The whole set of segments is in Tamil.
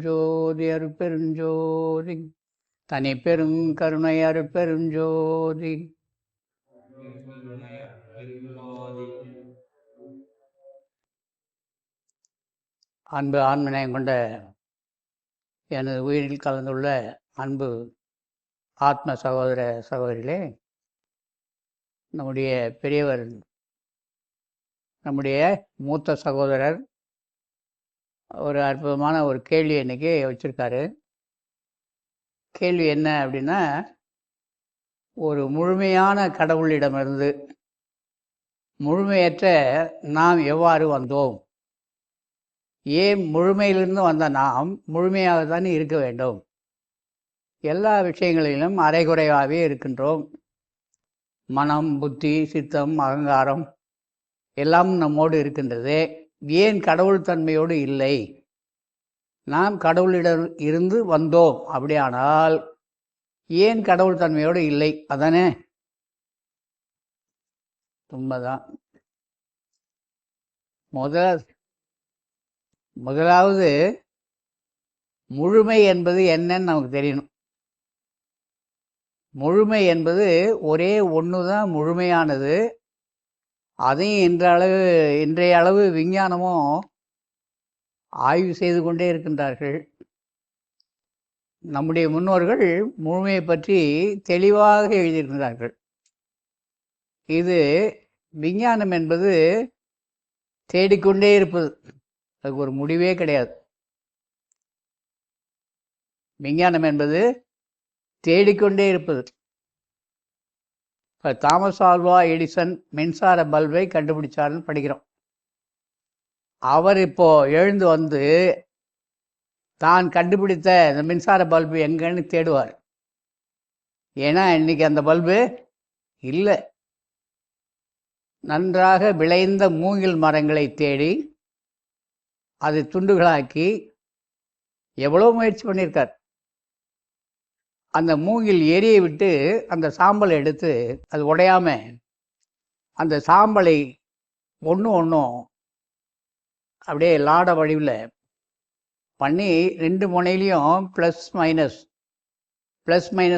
ஜோதி அருட்பெருஞ்சோதி தனி பெருங்கருணை அருட்பெருஞ்சோதி. அன்பு ஆன்மநேயம் கொண்ட எனது உயிரில் கலந்துள்ள அன்பு ஆத்ம சகோதர சகோதரிகளே, நம்முடைய பெரியவர், நம்முடைய மூத்த சகோதரர் ஒரு அற்புதமான ஒரு கேள்வி இன்னைக்கு வச்சுருக்காரு. கேள்வி என்ன அப்படின்னா, ஒரு முழுமையான கடவுளிடமிருந்து முழுமையற்ற நாம் எவ்வாறு வந்தோம்? ஏன் முழுமையிலிருந்து வந்த நாம் முழுமையாகத்தான் இருக்க வேண்டும்? எல்லா விஷயங்களிலும் அரைகுறையாகவே இருக்கின்றோம். மனம், புத்தி, சித்தம், அகங்காரம் எல்லாம் நம்மோடு இருக்கின்றது. ஏன் கடவுள் தன்மையோடு இல்லை? நாம் கடவுளிடம் இருந்து வந்தோம், அப்படியானால் ஏன் கடவுள் தன்மையோடு இல்லை? அதானே உண்மைதான். முதலாவது முழுமை என்பது என்னன்னு நமக்கு தெரியணும். முழுமை என்பது ஒரே ஒன்று தான் முழுமையானது. அதையும் இன்றைய அளவு விஞ்ஞானமும் ஆய்வு செய்து கொண்டே இருக்கின்றார்கள். நம்முடைய முன்னோர்கள் முழுமையை பற்றி தெளிவாக எழுதியிருக்கிறார்கள். இது விஞ்ஞானம் என்பது தேடிக்கொண்டே இருப்பது, அதுக்கு ஒரு முடிவே கிடையாது. விஞ்ஞானம் என்பது தேடிக்கொண்டே இருப்பது. இப்போ தாமஸ் ஆல்வா எடிசன் மின்சார பல்பை கண்டுபிடிச்சாருன்னு படிக்கிறோம். அவர் இப்போ எழுந்து வந்து தான் கண்டுபிடித்த இந்த மின்சார பல்பு எங்கன்னு தேடுவார். ஏன்னா இன்னைக்கு அந்த பல்பு இல்லை. நன்றாக விளைந்த மூங்கில் மரங்களை தேடி அதை துண்டுகளாக்கி எவ்வளோ முயற்சி பண்ணியிருக்கார். அந்த மூங்கில் எரியை விட்டு அந்த சாம்பலை எடுத்து அது உடையாம அந்த சாம்பலை ஒன்றும் அப்படியே லாட வடிவில் பண்ணி 2 முனையிலையும் ப்ளஸ் மைனஸ்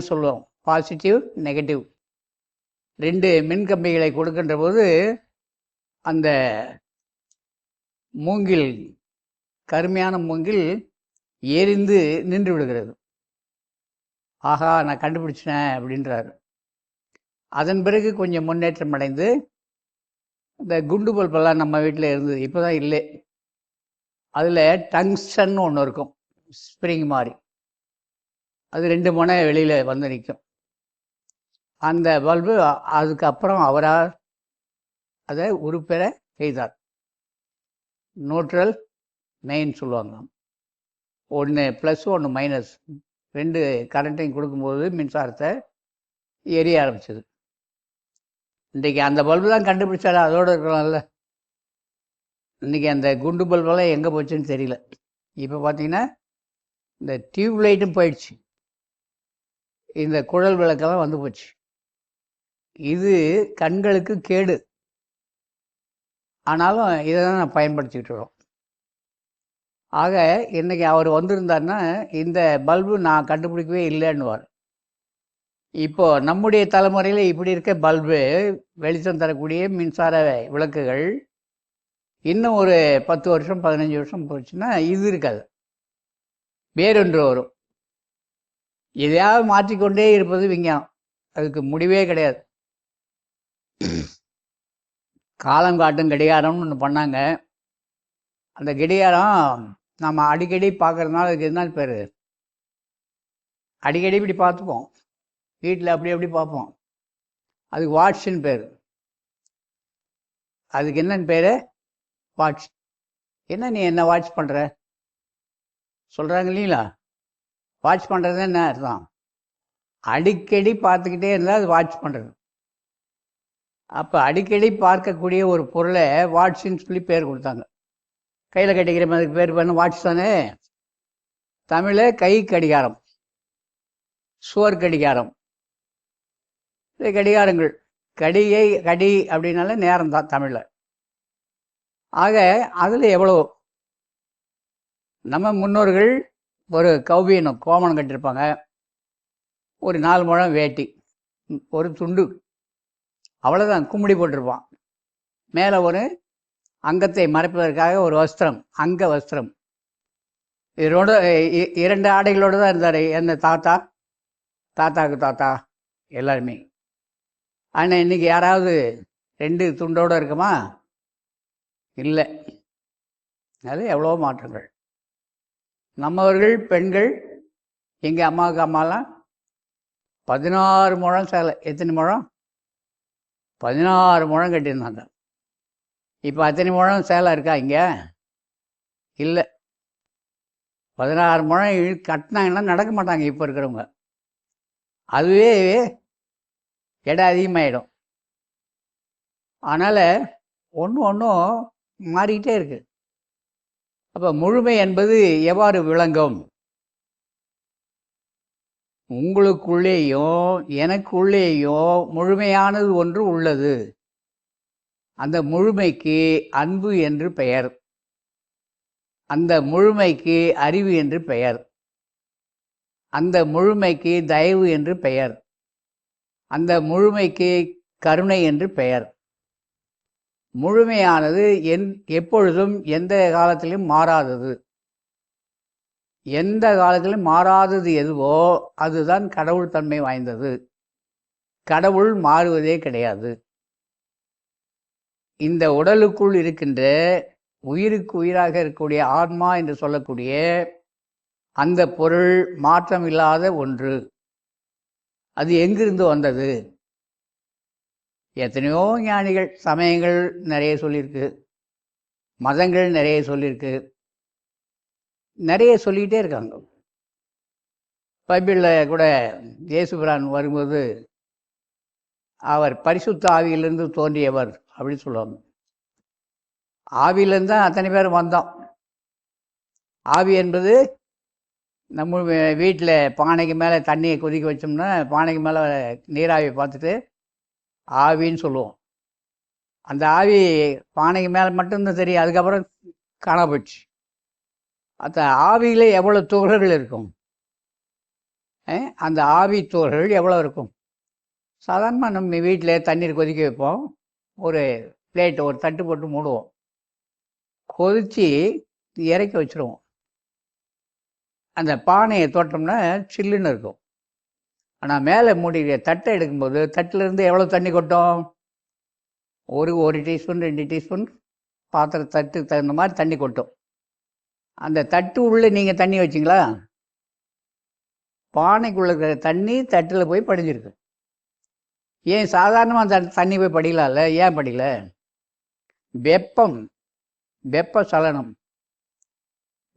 சொல்லுவோம், பாசிட்டிவ் நெகட்டிவ் 2 மின்கம்பிகளை கொடுக்கின்ற போது அந்த மூங்கில், கருமையான மூங்கில் எரிந்து நின்று விடுகிறது. ஆஹா, நான் கண்டுபிடிச்சினேன் அப்படின்றாரு. அதன் பிறகு கொஞ்சம் முன்னேற்றம் அடைந்து இந்த குண்டு பல்பெல்லாம் நம்ம வீட்டில் இருந்தது, இப்போ தான் இல்லை. அதில் டங்ஸ்டன் ஒன்று இருக்கும், ஸ்ப்ரிங் மாதிரி. அது 2 முனை வெளியில் வந்து நிற்கும். அந்த பல்பு அதுக்கப்புறம் அவரால் அதை உருப்பெற செய்தார். நியூட்ரல் மெயின் சொல்லுவாங்க. 1 ப்ளஸ் 1 மைனஸ் 2 கரண்ட்டையும் கொடுக்கும்போது மின்சாரத்தை எரிய ஆரம்பிச்சது. இன்றைக்கி அந்த பல்பு தான் கண்டுபிடிச்சாலும் அதோடு இருக்கலாம்ல. இன்றைக்கி அந்த குண்டு பல்பெல்லாம் எங்கே போச்சுன்னு தெரியல. இப்போ பார்த்தீங்கன்னா இந்த டியூப் லைட்டும் போயிடுச்சு, இந்த குழல் விளக்கெல்லாம் வந்து போச்சு. இது கண்களுக்கு கேடு. ஆனாலும் இதை தான் நான் பயன்படுத்திக்கிட்டு இருக்கோம். ஆக இன்றைக்கி அவர் வந்திருந்தாருன்னா இந்த பல்பு நான் கண்டுபிடிக்கவே இல்லைன்னுவார். இப்போது நம்முடைய தலைமுறையில் இப்படி இருக்க பல்பு, வெளிச்சம் தரக்கூடிய மின்சார விளக்குகள் இன்னும் ஒரு 10 வருஷம் 15 வருஷம் போச்சுன்னா இது இருக்காது, வேறொன்று வரும். எதையாவது மாற்றிக்கொண்டே இருப்பது விஞ்ஞானம், அதுக்கு முடிவே கிடையாது. காலம் காட்டும் கடிகாரம்னு ஒன்று பண்ணாங்க. அந்த கடிகாரம் நம்ம அடிக்கடி பார்க்கறதுனால அதுக்கு என்ன பேர்? அடிக்கடி இப்படி பார்த்துப்போம், வீட்டில் அப்படி பார்ப்போம். அதுக்கு வாட்ச்னு பேர். அதுக்கு என்னன்னு பேர்? வாட்ச். என்ன நீ என்ன வாட்ச் பண்ணுற சொல்கிறாங்க இல்லைங்களா? வாட்ச் பண்ணுறது என்ன அர்த்தம்? அடிக்கடி பார்த்துக்கிட்டே இருந்தால் அது வாட்ச் பண்ணுறது. அப்போ அடிக்கடி பார்க்கக்கூடிய ஒரு பொருளை வாட்ச்ன்னு சொல்லி பேர் கொடுத்தாங்க. கையில் கட்டிக்கிற மாதிரி பேர் பண்ண வாட்ச் தானே. தமிழில் கை கடிகாரம், சுவர் கடிகாரம், இது கடிகாரங்கள். கடி அப்படின்னால நேரம் தான் தமிழில். ஆக அதில் எவ்வளோ நம்ம முன்னோர்கள் ஒரு கௌபீனம் கோமணம் கட்டியிருப்பாங்க, ஒரு 4 முழம் வேட்டி, ஒரு துண்டு, அவ்வளோதான். கும்மிடி போட்டிருப்பான். மேலே ஒரு அங்கத்தை மறைப்பதற்காக ஒரு வஸ்திரம், அங்க வஸ்திரம். இதோட 2 ஆடைகளோடு தான் இருந்தார் என்ன தாத்தாவுக்கு தாத்தா எல்லாருமே. ஆனால் இன்னைக்கு யாராவது 2 துண்டோடு இருக்குமா? இல்லை. அது எவ்வளோ மாற்றங்கள். நம்மவர்கள் பெண்கள், எங்கள் அம்மாவுக்கு அம்மாலாம் 16 முழம் சேலை. எத்தனை முழம்? 16 முழம் கட்டியிருந்தாங்க. இப்போ அத்தனை முழம் சேலை இருக்கா இங்கே? இல்லை. 16 முழம் கட்டினாங்கன்னா நடக்க மாட்டாங்க இப்போ இருக்கிறவங்க. அதுவே எடை அதிகமாகிடும். அதனால் ஒன்றும் மாறிக்கிட்டே இருக்கு. அப்போ முழுமை என்பது எவ்வாறு விளங்கும்? உங்களுக்குள்ளேயும் எனக்குள்ளேயும் முழுமையானது ஒன்று உள்ளது. அந்த முழுமைக்கு அன்பு என்று பெயர். அந்த முழுமைக்கு அறிவு என்று பெயர். அந்த முழுமைக்கு தயவு என்று பெயர். அந்த முழுமைக்கு கருணை என்று பெயர். முழுமையானது எப்பொழுதும் எந்த காலத்திலும் மாறாதது. எந்த காலத்திலும் மாறாதது எதுவோ அதுதான் கடவுள் தன்மை வாய்ந்தது. கடவுள் மாறுவதே கிடையாது. இந்த உடலுக்குள் இருக்கின்ற உயிருக்கு உயிராக இருக்கக்கூடிய ஆன்மா என்று சொல்லக்கூடிய அந்த பொருள் மாற்றம் இல்லாத ஒன்று. அது எங்கிருந்து வந்தது? எத்தனையோ ஞானிகள், சமயங்கள் நிறைய சொல்லியிருக்கு, மதங்கள் நிறைய சொல்லியிருக்கு, நிறைய சொல்லிக்கிட்டே இருக்காங்க. பைபிளில் கூட இயேசுபிரான் வரும்போது அவர் பரிசுத்த ஆவியிலிருந்து தோன்றியவர் அப்படின்னு சொல்லுவாங்க. ஆவியிலேருந்து தான் அத்தனை பேர் வந்தோம். ஆவி என்பது நம்ம வீட்டில் பானைக்கு மேலே தண்ணியை கொதிக்க வச்சோம்னா பானைக்கு மேலே நீராவியை பார்த்துட்டு ஆவின்னு சொல்லுவோம். அந்த ஆவி பானைக்கு மேலே மட்டும்தான் தெரியும், அதுக்கப்புறம் காண போயிடுச்சு. அந்த ஆவியில் எவ்வளோ துகள்கள் இருக்கும்? அந்த ஆவி துகள்கள் எவ்வளோ இருக்கும்? சாதாரணமாக நம்ம வீட்டில் தண்ணீர் கொதிக்க வைப்போம், ஒரு பிளேட்டு ஒரு தட்டு போட்டு மூடுவோம், கொதித்து இறக்கி வச்சுருவோம். அந்த பானையை தோட்டோம்னா சில்லுன்னு இருக்கும். ஆனால் மேலே மூடிய தட்டை எடுக்கும்போது தட்டிலேருந்து எவ்வளோ தண்ணி கொட்டும்? ஒரு டீஸ்பூன் 2 டீஸ்பூன் பாத்திர தட்டுக்கு தகுந்த மாதிரி தண்ணி கொட்டும். அந்த தட்டு உள்ளே நீங்கள் தண்ணி வச்சிங்களா? பானைக்குள்ளே இருக்கிற தண்ணி தட்டில் போய் படிஞ்சிருக்கு. ஏன் சாதாரணமாக தண்ணி போய் படிக்கலாம்ல? ஏன் படிக்கல?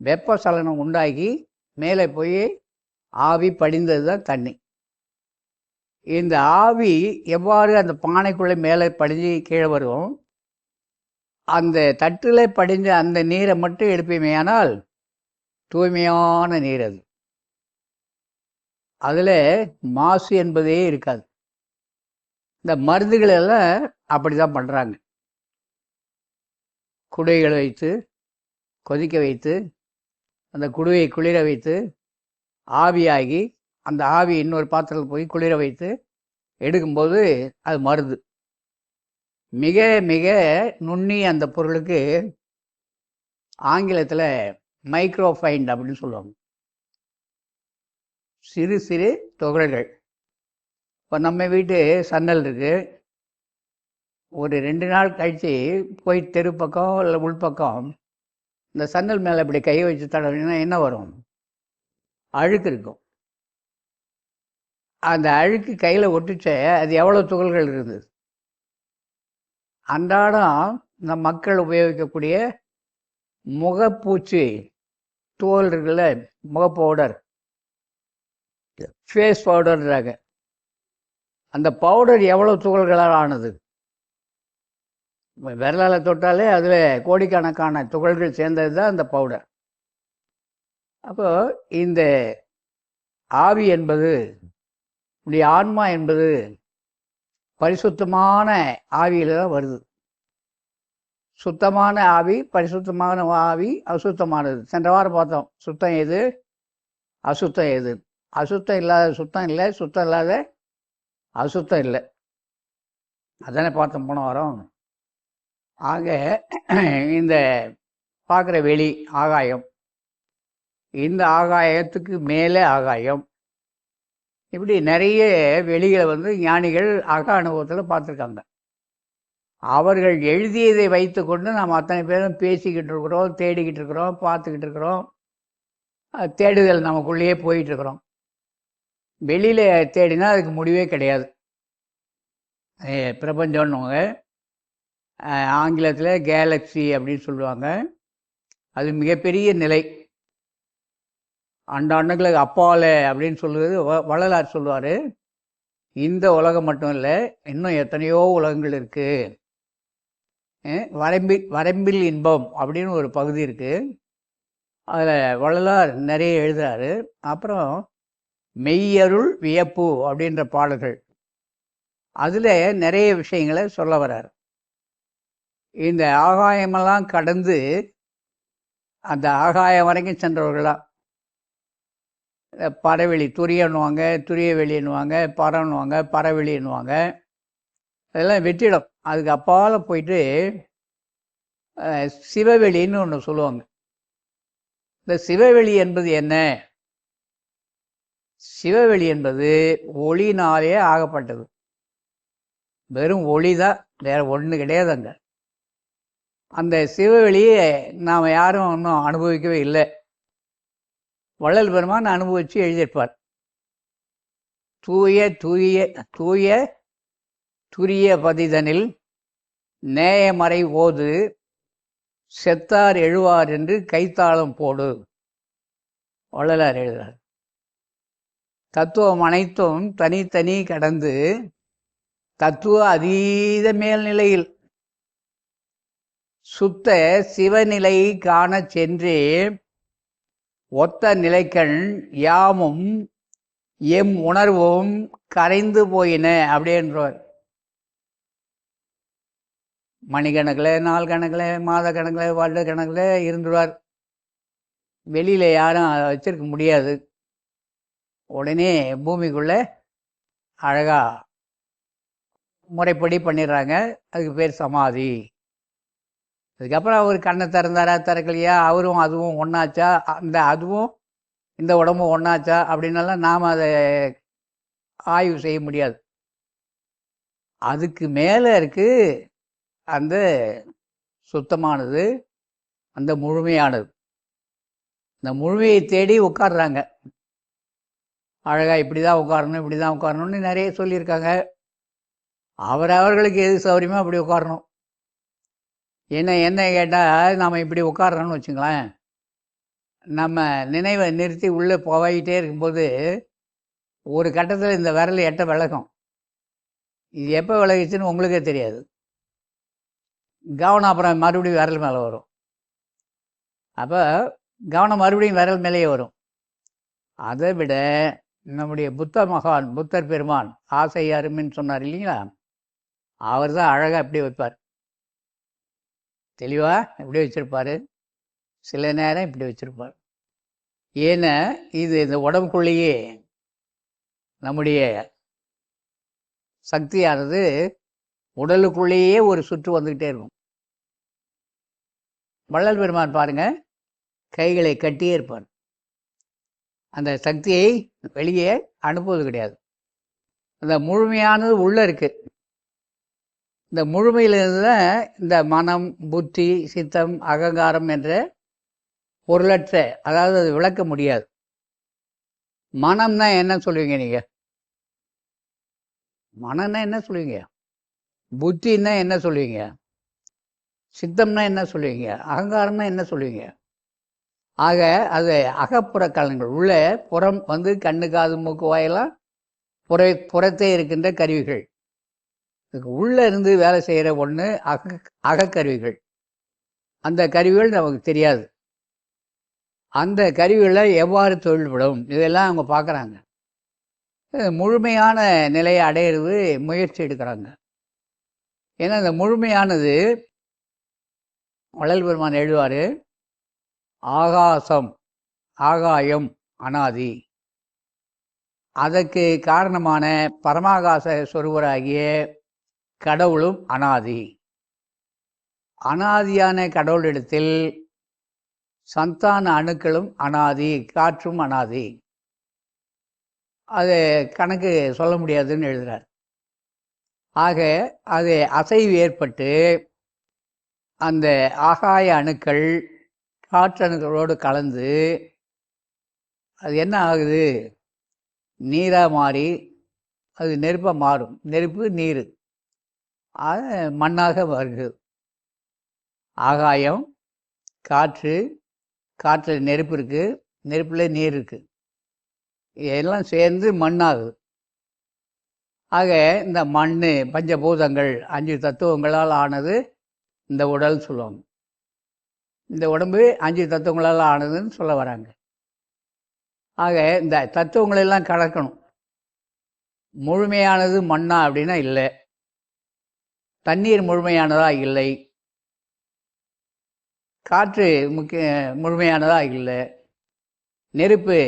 வெப்ப சலனம் உண்டாகி மேலே போய் ஆவி படிந்தது தான் தண்ணி. இந்த ஆவி எவ்வாறு அந்த பானைக்குள்ளே மேலே படிஞ்சு கீழே வரும், அந்த தட்டில் படிஞ்ச அந்த நீரை மட்டும் எடுப்போமே ஆனால் தூய்மையான நீர். அது அதில் மாசு என்பதே இருக்காது. இந்த மருந்துகள் எல்லாம் அப்படி தான் பண்ணுறாங்க. குடைகளை வைத்து கொதிக்க வைத்து அந்த குடுவையை குளிர வைத்து ஆவியாகி அந்த ஆவி இன்னொரு பாத்திரத்தில் போய் குளிர வைத்து எடுக்கும்போது அது மருந்து. மிக மிக நுண்ணிய அந்த பொருளுக்கு ஆங்கிலத்தில் மைக்ரோஃபைண்ட் அப்படின்னு சொல்லுவாங்க. சிறு சிறு துகள்கள். இப்போ நம்ம வீட்டு சன்னல் இருக்குது, ஒரு 2 நாள் கழித்து போய் தெரு பக்கம் இல்லை உள்பக்கம் இந்த சன்னல் மேலே இப்படி கை வச்சு தடவினா என்ன வரும்? அழுக்கு இருக்கும். அந்த அழுக்கு கையில் ஒட்டிச்ச அது எவ்வளோ துகள்கள் இருக்குது? அன்றாடம் நம் மக்கள் உபயோகிக்கக்கூடிய முகப்பூச்சி தோல் இருக்குல்ல, முக பவுடர், ஃபேஸ் பவுடர்ன்றாங்க. அந்த பவுடர் எவ்வளோ துகள்களால் ஆனது? விரலால் தொட்டாலே அதில் கோடிக்கணக்கான துகள்கள் சேர்ந்தது தான் அந்த பவுடர். அப்போ இந்த ஆவி என்பது, இப்படி ஆன்மா என்பது பரிசுத்தமான ஆவியில் தான் வருது. சுத்தமான ஆவி, பரிசுத்தமான ஆவி, அசுத்தமானது. சென்ற வாரம் பார்த்தோம். சுத்தம் எது, அசுத்தம் எது? அசுத்தம் இல்லாத சுத்தம் இல்லை, சுத்தம் இல்லாத அசுத்தம் இல்லை. அதானே பார்த்தோம் போன வாரம். ஆக இந்த பார்க்குற வெளி ஆகாயம், இந்த ஆகாயத்துக்கு மேலே ஆகாயம், இப்படி நிறைய வெளிகளை வந்து ஞானிகள் அக அனுபவத்தில் பார்த்துருக்காங்க. அவர்கள் எழுதியதை வைத்து கொண்டு நாம் அத்தனை பேரும் பேசிக்கிட்டு இருக்கிறோம், தேடிக்கிட்டு இருக்கிறோம், பார்த்துக்கிட்டு இருக்கிறோம். தேடுதல் நமக்குள்ளேயே போயிட்டு இருக்கிறோம். வெளியில் தேடினா அதுக்கு முடிவே கிடையாது. பிரபஞ்சம்னுவாங்க, ஆங்கிலத்தில் கேலக்ஸி அப்படின்னு சொல்லுவாங்க. அது மிகப்பெரிய நிலை. அண்டங்களுக்கு அப்பால அப்படின்னு சொல்லுவது வள்ளலார் சொல்லுவார். இந்த உலகம் மட்டும் இல்லை, இன்னும் எத்தனையோ உலகங்கள் இருக்குது. வரம்பில் இன்பம் அப்படின்னு ஒரு பகுதி இருக்குது. அதில் வள்ளலார் நிறைய எழுதுறாரு. அப்புறம் மெய்யருள் வியப்பு அப்படின்ற பாடல்கள், அதில் நிறைய விஷயங்களை சொல்ல வர்றார். இந்த ஆகாயமெல்லாம் கடந்து அந்த ஆகாயம் வரைக்கும் சென்றவர்களாம் பறவெளி, துரியன்னுவாங்க, துரிய வெளின்னுவாங்க, பறன்னுவாங்க, பறவெளின்னுவாங்க. அதெல்லாம் வெற்றிடம். அதுக்கு அப்பால் போயிட்டு சிவவெளின்னு ஒன்று சொல்லுவாங்க. இந்த சிவவெளி என்பது என்ன? சிவவெளி என்பது ஒளினாலே ஆகப்பட்டது. வெறும் ஒளி தான், வேற ஒன்று கிடையாது அங்கே. அந்த சிவவெளியை நாம் யாரும் இன்னும் அனுபவிக்கவே இல்லை. வள்ளல் பெருமான் அனுபவித்து எழுதியிருப்பார். தூய தூய தூய துரிய பதிதனில் நேயமறை ஓது செத்தார் எழுவார் என்று கைத்தாளம் போடு, வள்ளலார் எழுதுகிறார். தத்துவம் அனைத்தும் தனித்தனி கடந்து தத்துவ அதீத மேல்நிலையில் சுத்த சிவநிலை காண சென்றே ஒத்த நிலைக்கண் யாமும் எம் உணர்வும் கரைந்து போயின அப்படின்றார். மணிக்கணக்கில், நாள் கணக்கில், மாத கணக்கில், வருட கணக்கில் இருந்துருவார். வெளியில் யாரும் அதை வச்சிருக்க முடியாது. உடனே பூமிக்குள்ளே அழகாக முறைப்படி பண்ணிடுறாங்க. அதுக்கு பேர் சமாதி. அதுக்கப்புறம் அவர் கண்ணை திறந்தாரா திறக்கலையா, அவரும் அதுவும் ஒன்றாச்சா, அந்த அதுவும் இந்த உடம்பும் ஒன்றாச்சா அப்படின்னெல்லாம் நாம் அதை ஆய்வு செய்ய முடியாது. அதுக்கு மேலே இருக்குது அந்த சுத்தமானது, அந்த முழுமையானது. இந்த முழுமையை தேடி உட்காடுறாங்க. அழகாக இப்படி தான் உட்காரணும், இப்படி தான் உட்காரணும்னு நிறைய சொல்லியிருக்காங்க. அவர்களுக்கு எது சௌகரியமோ அப்படி உட்காரணும். என்ன கேட்டால், நாம் இப்படி உட்காடுறோன்னு வச்சுங்களேன், நம்ம நினைவை நிறுத்தி உள்ளே போயிட்டே இருக்கும்போது ஒரு கட்டத்தில் இந்த விரல் எட்ட விலகும். இது எப்போ விலகிச்சுன்னு உங்களுக்கே தெரியாது. கவனம் அப்புறம் மறுபடியும் விரல் மேலே வரும். அப்போ கவனம் மறுபடியும் விரல் மேலேயே வரும். அதை விட நம்முடைய புத்த மகான், புத்தர் பெருமான் ஆசை அருமின்னு சொன்னார் இல்லைங்களா, அவர் தான் அழகாக இப்படி வைப்பார். தெளிவாக இப்படி வச்சுருப்பார், சில நேரம் இப்படி வச்சுருப்பார். ஏன்னா இது இந்த உடம்புக்குள்ளேயே நம்முடைய சக்தியானது உடலுக்குள்ளேயே ஒரு சுற்று வந்துக்கிட்டே இருக்கும். வள்ளல் பெருமான் பாருங்க, கைகளை கட்டியே இருப்பார். அந்த சக்தியை வெளியே அனுப்புவது கிடையாது. அந்த முழுமையானது உள்ளே இருக்குது. இந்த முழுமையிலிருந்து தான் இந்த மனம், புத்தி, சித்தம், அகங்காரம் என்ற பொருளற்ற, அதாவது அது விளக்க முடியாது. மனம்னா என்ன சொல்லுவீங்க நீங்கள்? மனம்னா என்ன சொல்லுவீங்க? புத்தின்னா என்ன சொல்லுவீங்க? சித்தம்னா என்ன சொல்லுவீங்க? அகங்காரம்னா என்ன சொல்லுவீங்க? ஆக அது அகப்புற கலன்கள். உள்ள புறம் வந்து கண்ணு, காது, மூக்கு, வாயெல்லாம் புறத்தே இருக்கின்ற கருவிகள். இதுக்கு உள்ளே இருந்து வேலை செய்கிற ஒன்று அகக்கருவிகள். அந்த கருவிகள் நமக்கு தெரியாது. அந்த கருவிகளை எவ்வாறு தொழில்படும் இதெல்லாம் அவங்க பார்க்குறாங்க. முழுமையான நிலையை அடையிறது முயற்சி எடுக்கிறாங்க. ஏன்னா இந்த முழுமையானது, வள்ளல் பெருமான் எழுதுவார், ஆகாசம், ஆகாயம் அனாதி. அதற்கு காரணமான பரமாகாச சொருவராகிய கடவுளும் அனாதி. அனாதியான கடவுளிடத்தில் சந்தான அணுக்களும் அனாதி, காற்றும் அனாதி. அது கணக்கு சொல்ல முடியாதுன்னு எழுதுறார். ஆக அது அசைவு ஏற்பட்டு அந்த ஆகாய அணுக்கள் காற்றணுக்களோடு கலந்து அது என்ன ஆகுது, நீராக மாறி அது நெருப்பாக மாறும். நெருப்பு நீர், அது மண்ணாக வருகிறது. ஆகாயம், காற்று, காற்றில் நெருப்பு இருக்குது, நெருப்பில் நீர் இருக்குது, எல்லாம் சேர்ந்து மண்ணாகுது. ஆக இந்த மண், பஞ்சபூதங்கள், 5 தத்துவங்களால் ஆனது இந்த உடல் சொல்லுவாங்க. இந்த உடம்பு 5 தத்துவங்களால் ஆனதுன்னு சொல்ல வராங்க. ஆக இந்த தத்துவங்களெல்லாம் கலக்கணும். முழுமையானது மண்ணா அப்படின்னா இல்லை. தண்ணீர் முழுமையானதா இல்லை. காற்று முழுமையானதா இல்லை. நெருப்பு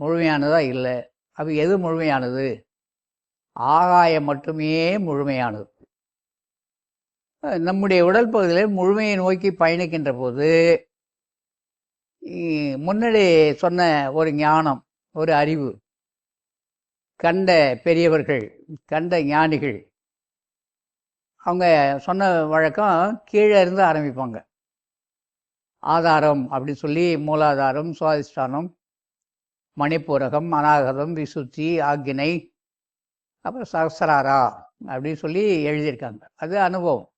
முழுமையானதா இல்லை. அப்போ எது முழுமையானது? ஆகாயம் மட்டுமே முழுமையானது. நம்முடைய உடல் பகுதியில் முழுமையை நோக்கி பயணிக்கின்ற போது முன்னாடி சொன்ன ஒரு ஞானம், ஒரு அறிவு, கண்ட பெரியவர்கள், கண்ட ஞானிகள், அவங்க சொன்ன வழக்கம் கீழே இருந்து ஆரம்பிப்பாங்க. ஆதாரம் அப்படின்னு சொல்லி மூலாதாரம், சுவாதிஷ்டானம், மணிப்பூரகம், அநாகதம், விசுத்தி, ஆக்கினை, அப்புறம் சகசராரா அப்படின்னு சொல்லி எழுதியிருக்காங்க. அது அனுபவம்.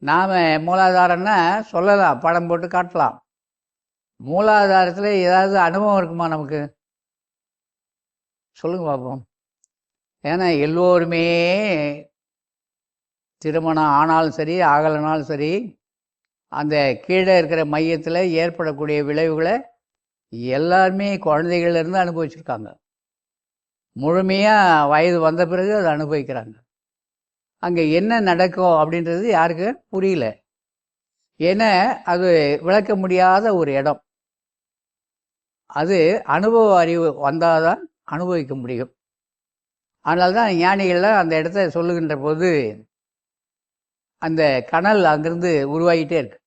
நாம் மூலாதாரம்னா சொல்லலாம், படம் போட்டு காட்டலாம். மூலாதாரத்தில் ஏதாவது அனுபவம் இருக்குமா நமக்கு? சொல்லுங்க பார்ப்போம். ஏன்னா எல்லோருமே திருமணம் ஆனாலும் சரி, ஆகலைனாலும் சரி, அந்த கீழே இருக்கிற மையத்தில் ஏற்படக்கூடிய விளைவுகளை எல்லாருமே குழந்தைகள்லேருந்து அனுபவிச்சிருக்காங்க. முழுமையாக வயது வந்த பிறகு அதை அனுபவிக்கிறாங்க. அங்கே என்ன நடக்கும் அப்படின்றது யாருக்கு புரியல. ஏன்னா அது விளக்க முடியாத ஒரு இடம். அது அனுபவ அறிவு வந்தால் தான் அனுபவிக்க முடியும். அதனால தான் ஞானிகள்லாம் அந்த இடத்த சொல்லுகின்ற போது அந்த கனல் அங்கிருந்து உருவாகிட்டே இருக்கு.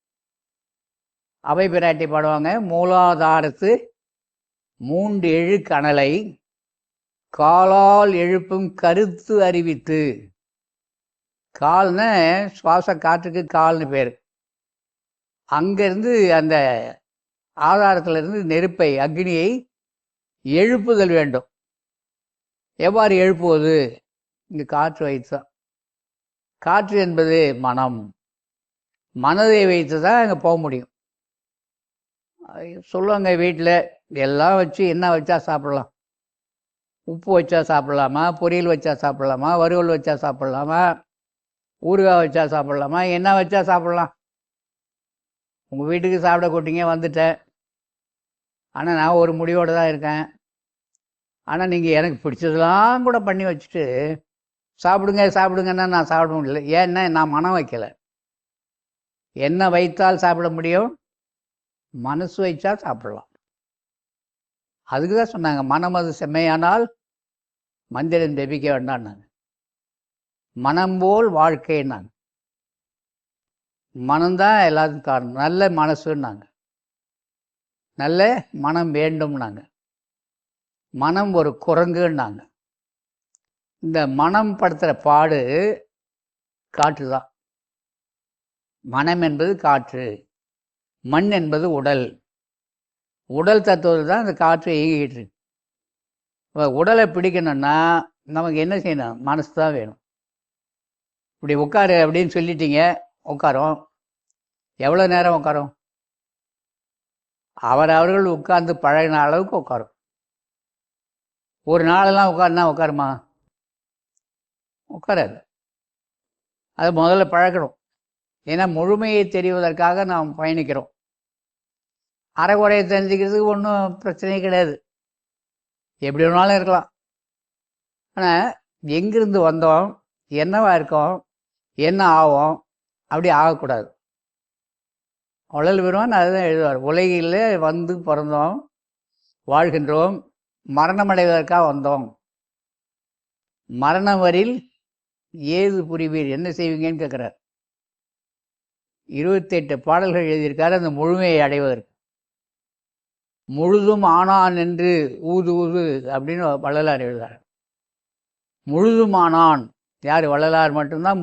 அவை பிராட்டி பாடுவாங்க, மூலாதாரத்து 3 எழு கனலை காலால் எழுப்பும் கருத்து அறிவித்து. கால்னு சுவாச காற்றுக்கு கால்னு பேர். அங்கேருந்து அந்த ஆதாரத்திலிருந்து நெருப்பை, அக்னியை எழுப்புதல் வேண்டும். எவ்வாறு எழுப்புவது? இங்கே காற்று வைத்து தான். காற்று என்பது மனம். மனதை வைத்து தான் அங்கே போக முடியும். சொல்லுவாங்க வீட்டில் எல்லாம் வச்சு என்ன வச்சா சாப்பிடலாம்? உப்பு வச்சா சாப்பிட்லாமா, பொரியல் வச்சா சாப்பிட்லாமா, வறுவல் வச்சா சாப்பிட்லாமா, ஊறுகாய் வச்சா சாப்பிட்லாமா, என்ன வச்சா சாப்பிட்லாம்? உங்கள் வீட்டுக்கு சாப்பிட கூட்டிங்க, வந்துட்டேன். ஆனால் நான் ஒரு முடிவோடு தான் இருக்கேன். ஆனால் நீங்கள் எனக்கு பிடிச்சதெல்லாம் கூட பண்ணி வச்சுட்டு சாப்பிடுங்க சாப்பிடுங்கன்னா நான் சாப்பிட முடியல. ஏன்னா நான் மனம் வைக்கலை. என்ன வைத்தால் சாப்பிட முடியும்? மனசு வைச்சா சாப்பிடலாம். அதுக்கு தான் சொன்னாங்க, மனம் அது செம்மையானால் மந்திரம் ஜெபிக்க வேண்டாம்னாங்க. மனம் போல் வாழ்க்கைன்னாங்க. மனம்தான் எல்லாத்துக்கும் காரணம். நல்ல மனசுன்னாங்க. நல்ல மனம் வேண்டும்னாங்க. மனம் ஒரு குரங்குன்னாங்க. இந்த மனம் படுத்துகிற பாடு காற்று தான். மனம் என்பது காற்று, மண் என்பது உடல். உடல் தத்துவத்தில் தான் இந்த காற்று இயங்கிக்கிட்டு இருக்கு. இப்போ உடலை பிடிக்கணும்னா நமக்கு என்ன செய்யணும்? மனசு தான் வேணும். இப்படி உட்காரு அப்படின்னு சொல்லிட்டீங்க, உட்காரோம். எவ்வளோ நேரம் உட்காரோம்? அவர்கள் உட்கார்ந்து பழகின அளவுக்கு உட்காரும். ஒரு நாளெல்லாம் உட்காருனா உட்காருமா? உட்காராது. அது முதல்ல பழக்கணும். ஏன்னா முழுமையை தெரிவதற்காக நாம் பயணிக்கிறோம். அரைக்குறையை தெரிஞ்சுக்கிறதுக்கு ஒன்றும் பிரச்சனையே கிடையாது, எப்படி வேணாலும் இருக்கலாம். ஆனால் எங்கிருந்து வந்தோம், என்னவா இருக்கோம், என்ன ஆகும், அப்படி ஆகக்கூடாது. உழல் பெறுவான் அதுதான் எழுதுவார். உலகில் வந்து பிறந்தோம், வாழ்கின்றோம், மரணமடைவதற்காக வந்தோம். மரணம் வரில் ஏது புரிவீர், என்ன செய்வீங்கன்னு கேட்குறார். 28 பாடல்கள் எழுதியிருக்காரு அந்த முழுமையை அடைவதற்கு. முழுதும் ஆனான் என்று ஊது ஊது அப்படின்னு வள்ளலார் எழுதார். முழுதும் ஆனான் யார்? வள்ளலார் மட்டும்தான்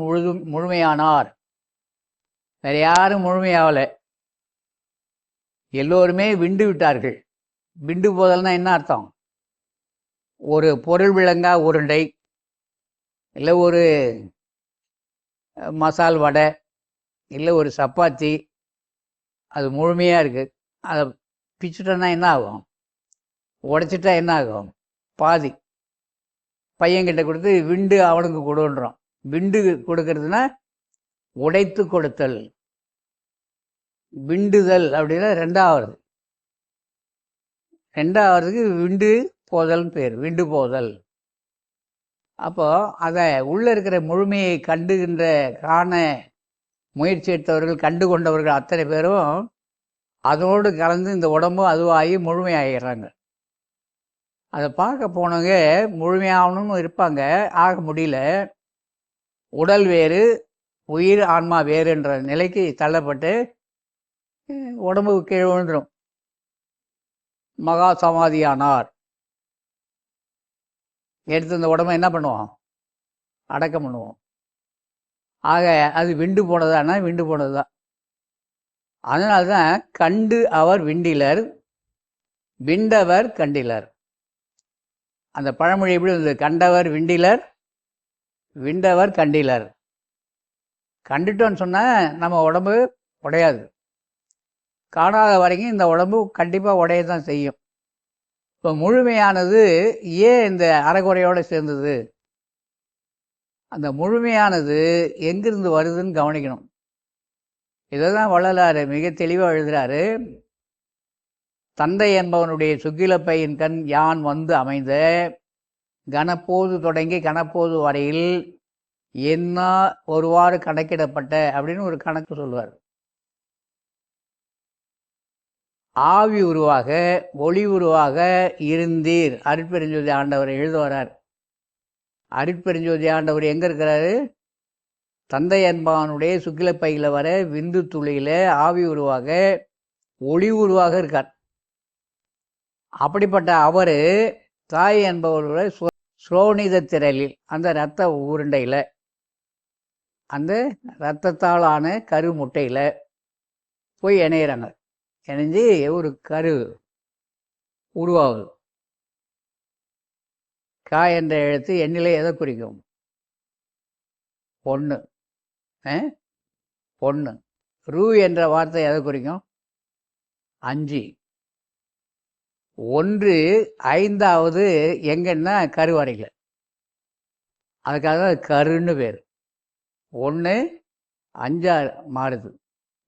முழுமையானார். வேற யாரும் முழுமையாகலை. எல்லோருமே விண்டு விட்டார்கள். விண்டு போதல்னா என்ன அர்த்தம்? ஒரு பொருள் விளங்கா உருண்டை, இல்லை ஒரு மசால் வடை, இல்லை ஒரு சப்பாத்தி, அது முழுமையாக இருக்குது. அதை பிச்சுட்டோன்னா என்ன ஆகும்? உடைச்சிட்டா என்ன ஆகும்? பாதி. பையன்கிட்ட கொடுத்து விண்டு அவனுக்கு கொடுன்றோம். விண்டு கொடுக்கறதுனா உடைத்து கொடுத்தல். விண்டுதல் அப்படின்னா ரெண்டாவதுக்கு விண்டு போதல்னு பேர், விண்டு போதல். அப்போ அதை உள்ள இருக்கிற முழுமையை காண முயற்சி எடுத்தவர்கள், கண்டு கொண்டவர்கள் அத்தனை பேரும் அதோடு கலந்து இந்த உடம்பும் அதுவாகி முழுமையாகிறாங்க. அதை பார்க்க போனவங்க முழுமையாகணும்னு இருப்பாங்க, ஆக முடியல. உடல் வேறு, உயிர் ஆன்மா வேறு என்ற நிலைக்கு தள்ளப்பட்டு உடம்பு கீழே விழுந்துடும். மகா சமாதியானார். எடுத்து இந்த உடம்பை என்ன பண்ணுவோம்? அடக்கம் பண்ணுவோம். ஆக அது விண்டு போனதானா? விண்டு போனது தான். அதனால்தான் கண்டு அவர் விண்டிலர், விண்டவர் கண்டிலர். அந்த பழமொழி எப்படி இருந்தது? கண்டவர் விண்டிலர், விண்டவர் கண்டிலர். கண்டுட்டோன்னு சொன்னால் நம்ம உடம்பு உடையாது. காணாத வரைக்கும் இந்த உடம்பு கண்டிப்பாக உடைய தான் செய்யும். இப்போ முழுமையானது ஏன் இந்த அறகுறையோடு சேர்ந்தது? அந்த முழுமையானது எங்கிருந்து வருதுன்னு கவனிக்கணும். இதை தான் வள்ளலார் மிக தெளிவாக எழுதுகிறாரு. தந்தை என்பவனுடைய சுக்கிலப்பையின் கண் யான் வந்து அமைந்த கனப்போது தொடங்கி கனப்போது வரையில் என்ன ஒருவாறு கணக்கிடப்பட்ட அப்படின்னு ஒரு கணக்கு சொல்வார். ஆவி உருவாக ஒளி உருவாக இருந்தீர். அருட்பெருஞ்சோதி ஆண்டவர் எழுத வரார். அருட்பெருஞ்சோதி ஆண்டவர் எங்கே இருக்கிறாரு? தந்தை என்பவனுடைய சுக்கிலப்பையில் வர விந்து துளியில் ஆவி உருவாக ஒளி உருவாக இருக்கார். அப்படிப்பட்ட அவர் தாய் என்பவருடைய சுரோனித திரளில், அந்த இரத்த உருண்டையில், அந்த இரத்தத்தாலான கரு முட்டையில் போய் இணையிறாங்க. இணைஞ்சு ஒரு கரு உருவாகுது. கா என்ற எழுத்து எண்ணிலே எதை குறிக்கும்? பொண்ணு. பொண்ணு. ரூ என்ற வார்த்தை எதை குறிக்கும்? 5. 1 5வது எங்கன்னா கருவறையில். அதுக்காக கருன்னு பேர். 1 5 மாறுது.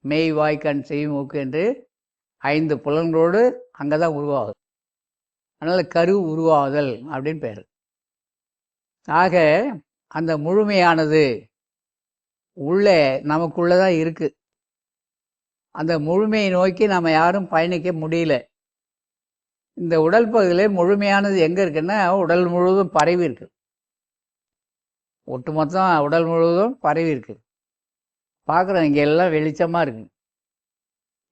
மெய் வாய் கண் செவி மூக்கு என்று 5 புலன்களோடு அங்கே தான் உருவாகுது. அதனால் கரு உருவாகுதல் அப்படின்னு பேர். ஆக அந்த முழுமையானது உள்ளே நமக்குள்ளே தான் இருக்குது. அந்த முழுமையை நோக்கி நம்ம யாரும் பயணிக்க முடியல. இந்த உடல் பகுதியில் முழுமையானது எங்கே இருக்குன்னா உடல் முழுவதும் பரவி இருக்கு. ஒட்டுமொத்தம் உடல் முழுவதும் பரவி இருக்கு. பார்க்குறோம், இங்கே எல்லாம் வெளிச்சமாக இருக்கு.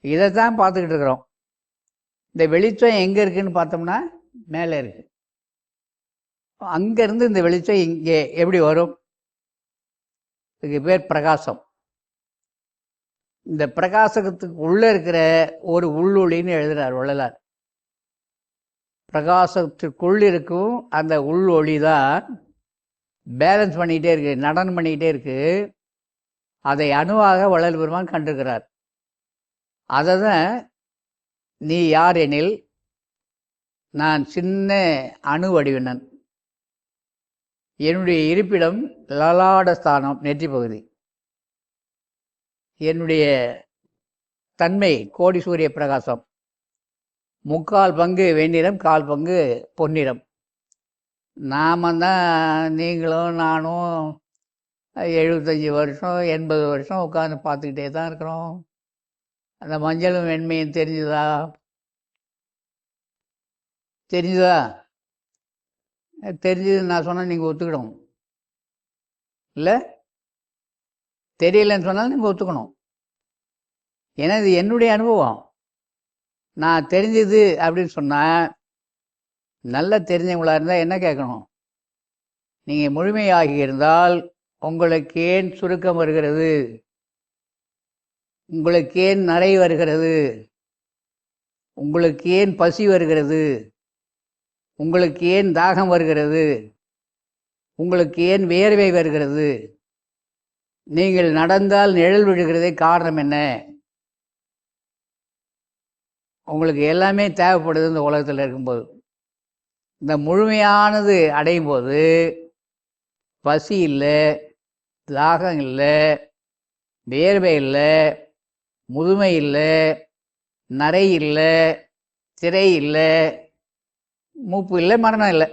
இதை தான் பார்த்துக்கிட்டு இருக்கிறோம். இந்த வெளிச்சம் எங்கே இருக்குன்னு பார்த்தோம்னா மேலே இருக்கு. அங்கேருந்து இந்த வெளிச்சம் இங்கே எப்படி வரும்? இதுக்கு பேர் பிரகாசம். இந்த பிரகாசத்துக்கு உள்ளே இருக்கிற ஒரு உள்ளொளின்னு எழுதுகிறார் வள்ளலார். பிரகாசத்துக்குள் இருக்கும் அந்த உள்ளொளி தான் பேலன்ஸ் பண்ணிக்கிட்டே இருக்கு, நடனம் பண்ணிக்கிட்டே இருக்கு. அதை அணுவாக வள்ளல் பெருமான் கண்டிருக்கிறார். அதை தான் நீ யார் எனில் நான் சின்ன அணு வடிவினன், என்னுடைய இருப்பிடம் லலாடஸ்தானம் நெற்றி பகுதி, என்னுடைய தன்மை கோடி சூரிய பிரகாசம், 3/4 பங்கு வெண்ணிறம் 1/4 பங்கு பொன்னிறம். நாம தான் நீங்களும் நானும் 75 வருஷம் 80 வருஷம் உட்காந்து பார்த்துக்கிட்டே தான் இருக்கிறோம். அந்த மஞ்சளும் வெண்மையும் தெரிஞ்சுதா? தெரிஞ்சுதா? தெரிஞ்சதுன்னு நான் சொன்னால் நீங்கள் ஒத்துக்கிடணும். இல்லை, தெரியலன்னு சொன்னாலும் நீங்கள் ஒத்துக்கணும். ஏன்னா இது என்னுடைய அனுபவம். நான் தெரிஞ்சது அப்படின்னு சொன்னால், நல்லா தெரிஞ்சவங்களா இருந்தால் என்ன கேட்கணும்? நீங்கள் முழுமையாகி இருந்தால் உங்களுக்கு ஏன் சுருக்கம் வருகிறது, உங்களுக்கு ஏன் நரை வருகிறது, உங்களுக்கு ஏன் பசி வருகிறது, உங்களுக்கு ஏன் தாகம் வருகிறது, உங்களுக்கு ஏன் வேர்வை வருகிறது, நீங்கள் நடந்தால் நிழல் விழுகிறதே காரணம் என்ன? உங்களுக்கு எல்லாமே தேவைப்படுது இந்த உலகத்தில் இருக்கும்போது. இந்த முழுமையானது அடையும் போது பசி இல்லை, தாகம் இல்லை, வேர்வை இல்லை, முதுமை இல்லை, நரை இல்லை, சிறை இல்லை, மூப்பு இல்லை, மரணம் இல்லை.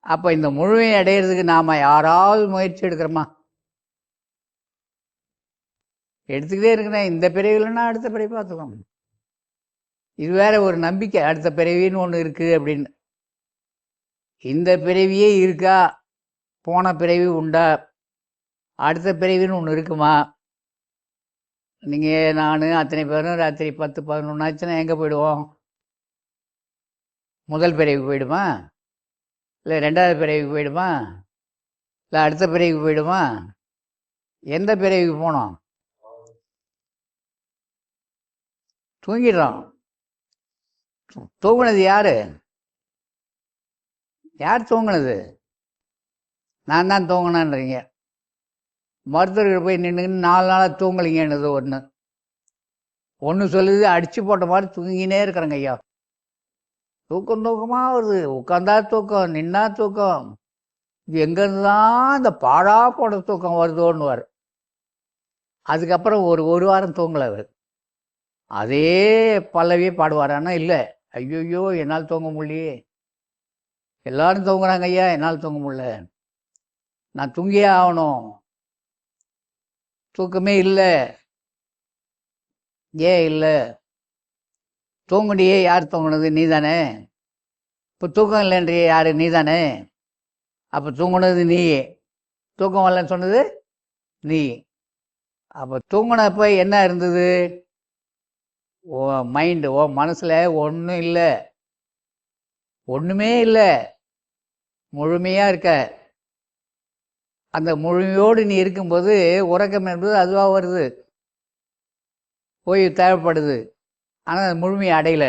அப்போ இந்த முழுமையை அடையிறதுக்கு நாம் யாராவது முயற்சி எடுக்கிறோமா? எடுத்துக்கிட்டே இருக்கிறேன். இந்த பிறவிலன்னா அடுத்த பிறவி பார்த்துக்கோங்க. இது வேற ஒரு நம்பிக்கை, அடுத்த பிறவின்னு ஒன்று இருக்குது அப்படின்னு. இந்த பிறவியே இருக்கா? போன பிறவி உண்டா? அடுத்த பிறவின்னு ஒன்று இருக்குமா? நீங்கள் நான் அத்தனை பேரும் ராத்திரி 10, 11 ஆச்சுன்னா எங்கே போயிடுவோம்? முதல் பிறவி போயிடுமா? இல்லை 2வது பிறவிக்கு போயிடுமா? இல்லை அடுத்த பிறவிக்கு போயிடுமா? எந்த பிறவிக்கு போனோம்? தூங்கிடுறோம். தூங்குனது யாரு? யார் தூங்குனது? நான் தான் தூங்கினேன்றீங்க. மருத்துவர்கள் போய் நின்றுன்னு 4 நாளாக தூங்கலிங்கன்றது ஒன்று சொல்லுது, அடித்து போட்ட மாதிரி தூங்கினே இருக்கிறேங்க ஐயா. தூக்கமாக வருது, உட்காந்தா தூக்கம், நின்னா தூக்கம், இது எங்கேருந்து தான் இந்த பாழா போன தூக்கம் வருதோன்னு வரும். அதுக்கப்புறம் ஒரு வாரம் தூங்கலை அவர். அதே பல்லவியே பாடுவார். ஆனால் இல்லை, ஐயோயோ என்னால் தூங்க முடியலையே, எல்லாரும் தூங்குறாங்க ஐயா, என்னால் தூங்க முடியல, நான் தூங்கியே ஆகணும், தூக்கமே இல்லை. ஏன் இல்லை? தூங்குனியே, யார் தூங்குனது? நீ தானே. இப்போ தூக்கம் இல்லைன்றியே யார்? நீ தானே. அப்போ தூங்குனது நீ, தூக்கம் வரலன்னு சொன்னது நீ. அப்போ தூங்கினப்போ என்ன இருந்தது? ஓ மைண்டு, ஓ மனசில் ஒன்றும் இல்லை, ஒன்றுமே இல்லை, முழுமையாக இருக்க. அந்த முழுமையோடு நீ இருக்கும்போது உறக்கம் என்பது அதுவாக வருது, ஓய்வு தேவைப்படுது. ஆனால் அது முழுமையை அடையலை.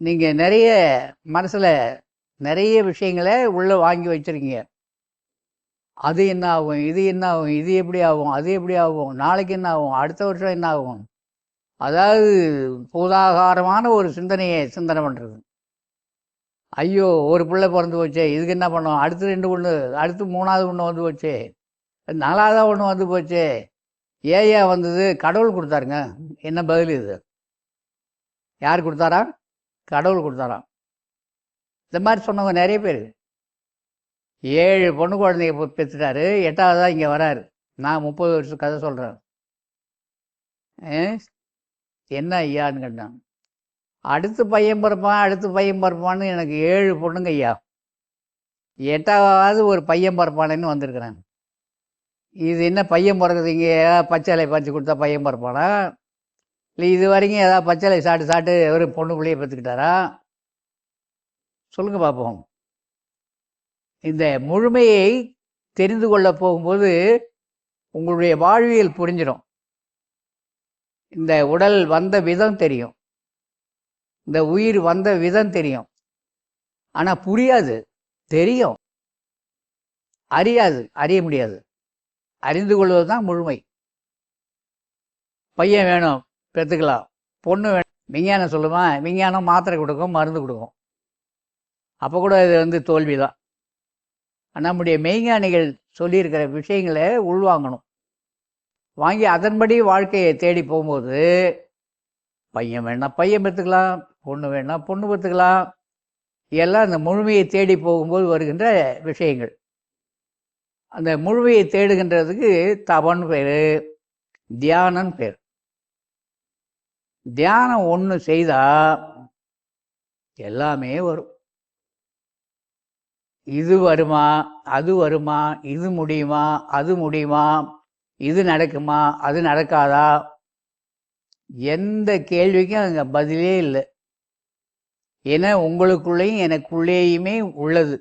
நீங்கள் நிறைய மனசில் நிறைய விஷயங்களை உள்ளே வாங்கி வச்சுருக்கீங்க. அது என்ன ஆகும், இது என்ன ஆகும், இது எப்படி ஆகும், அது எப்படி ஆகும், நாளைக்கு என்ன ஆகும், அடுத்த வருஷம் என்ன ஆகும். அதாவது பூதாகாரமான ஒரு சிந்தனை பண்ணுறது. ஐயோ ஒரு பிள்ளை பிறந்து போச்சே, இதுக்கு என்ன பண்ணோம், அடுத்து 2 ஒன்று, அடுத்து 3வது ஒன்று வந்து போச்சே, 4வது ஒன்று வந்து போச்சே, ஏயா வந்தது? கடவுள் கொடுத்தாருங்க. என்ன பதில் இது? யார் கொடுத்தாரா? கடவுள் கொடுத்தாராம். இந்த மாதிரி சொன்னவங்க நிறைய பேர். 7 பொண்ணு குழந்தைங்க பெற்றுட்டாரு, 8வது தான் இங்கே வராரு. நான் 30 வருஷம் கதை சொல்கிறேன். என்ன ஐயான்னு கேட்டான். அடுத்து பையன் பிறப்பான்னு எனக்கு 7 பொண்ணுங்க ஐயா, 8வது ஒரு பையன் பிறப்பானேன்னு வந்திருக்கிறேன். இது என்ன பையன் பிறகுது? இங்கே ஏதாவது பச்சை பறித்து கொடுத்தா பையன் பிறப்பானா? இல்லை இது வரைக்கும் ஏதாவது பச்சை சாப்பிட்டு ஒரு பொண்ணு பிள்ளைய பெற்றுக்கிட்டாரா? சொல்லுங்க பார்ப்போம். இந்த முழுமையை தெரிந்து கொள்ள போகும்போது உங்களுடைய வாழ்வியல் புரிஞ்சிடும். இந்த உடல் வந்த விதம் தெரியும், இந்த உயிர் வந்த விதம் தெரியும். ஆனால் புரியாது, தெரியும், அறியாது, அறிய முடியாது. அறிந்து கொள்வது தான் முழுமை. பையன் வேணும், பெற்றுக்கலாம். பொண்ணு வேணும், விஞ்ஞானம் சொல்லுமா? விஞ்ஞானம் மாத்திரை கொடுக்கும், மருந்து கொடுக்கும். அப்போ கூட இது தோல்வி தான். நம்முடைய மெய்ஞானிகள் சொல்லியிருக்கிற விஷயங்களை உள்வாங்கணும். வாங்கி அதன்படி வாழ்க்கையை தேடி போகும்போது பையன் வேணா பையன் பெற்றுக்கலாம், பொண்ணு வேணா பொண்ணு பெற்றுக்கலாம். எல்லாம் அந்த முழுமையை தேடி போகும்போது வருகின்ற விஷயங்கள். அந்த முழுமையை தேடுகின்றதுக்கு தபன்னு பேர், தியானம்னு பேர். தியானம் ஒன்று செய்தால் எல்லாமே வரும். இது வருமா, அது வருமா, இது முடியுமா, அது முடியுமா, இது நடக்குமா, அது நடக்காதா, எந்த கேள்விக்கும் அங்கே பதிலே இல்லை. ஏன்னா உங்களுக்குள்ளேயும் எனக்குள்ளேயுமே உள்ளது.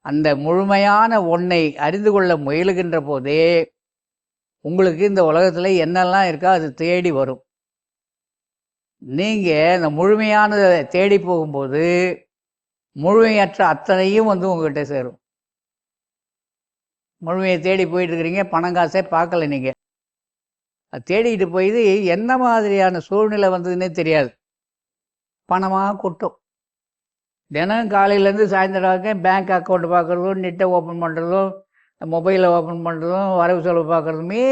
அந்த முழுமையான ஒன்றை அறிந்து கொள்ள முயலுகின்ற போதே உங்களுக்கு இந்த உலகத்தில் என்னெல்லாம் இருக்கோ அது தேடி வரும். நீங்கள் இந்த முழுமையானதை தேடி போகும்போது முழுமையற்ற அத்தனையும் வந்து உங்ககிட்ட சேரும். முழுமையை தேடி போயிட்டு இருக்கிறீங்க, பணம் காசே பார்க்கல, நீங்கள் அது தேடிக்கிட்டு போய் என்ன மாதிரியான சூழ்நிலை வந்ததுன்னே தெரியாது, பணமாக கொட்டும். தினம் காலையிலேருந்து சாயந்தரம் வரைக்கும் பேங்க் அக்கௌண்ட் பார்க்குறதும், நெட்டை ஓப்பன் பண்ணுறதும், மொபைலை ஓப்பன் பண்ணுறதும், வரவு செலவு பார்க்குறதுமே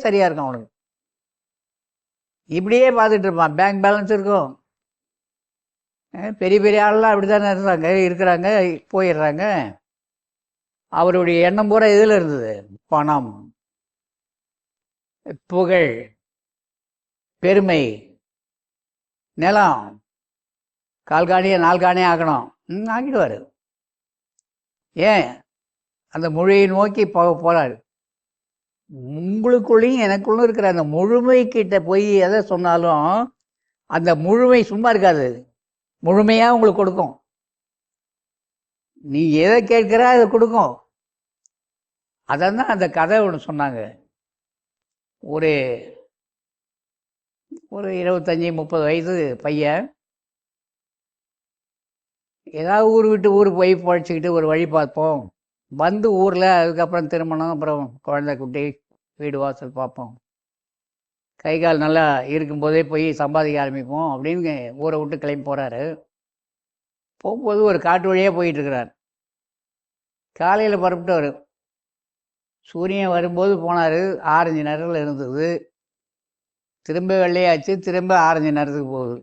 சரியாக இருக்கும் அவனுக்கு. இப்படியே பார்த்துட்டு இருப்பான். பேங்க் பேலன்ஸ் இருக்கும். பெரிய பெரிய ஆள்லாம் அப்படி தானே இருக்கிறாங்க, போயிடுறாங்க. அவருடைய எண்ணம் பூரா இதில் இருந்தது. பணம், புகழ், பெருமை, நிலம், கால்காணியை நால்காணியே ஆக்கணும். ஆக்கிடுவார். ஏன் அந்த மொழியை நோக்கி போகிறாரு. உங்களுக்குள்ளேயும் எனக்குள்ளும் இருக்கிற அந்த முழுமை கிட்ட போய் எதை சொன்னாலும் அந்த முழுமை சும்மா இருக்காது, முழுமையாக உங்களுக்கு கொடுக்கும். நீ எதை கேட்கிற அதை கொடுக்கும். அதான் அந்த கதை ஒன்று சொன்னாங்க. ஒரு 25-30 வயசு பையன் ஏதாவது ஊர் விட்டு ஊர் போய் பழச்சிக்கிட்டு ஒரு வழி பார்ப்போம், வந்து ஊரில் அதுக்கப்புறம் திருமணம், அப்புறம் குழந்தை குட்டி, வீடு வாசல் பார்ப்போம், கை கால் நல்லா இருக்கும்போதே போய் சம்பாதிக்க ஆரம்பிப்போம் அப்படின்னு ஊரை விட்டு கிளம்பி போகிறாரு. போகும்போது ஒரு காட்டு வழியாக போயிட்டுருக்கிறார். காலையில் புறப்பட்டு வரும். சூரியன் வரும்போது போனார், ஆரஞ்சு நிறத்தில் இருந்தது. திரும்ப வெள்ளையாச்சு, திரும்ப ஆரஞ்சு நிறத்துக்கு போகுது.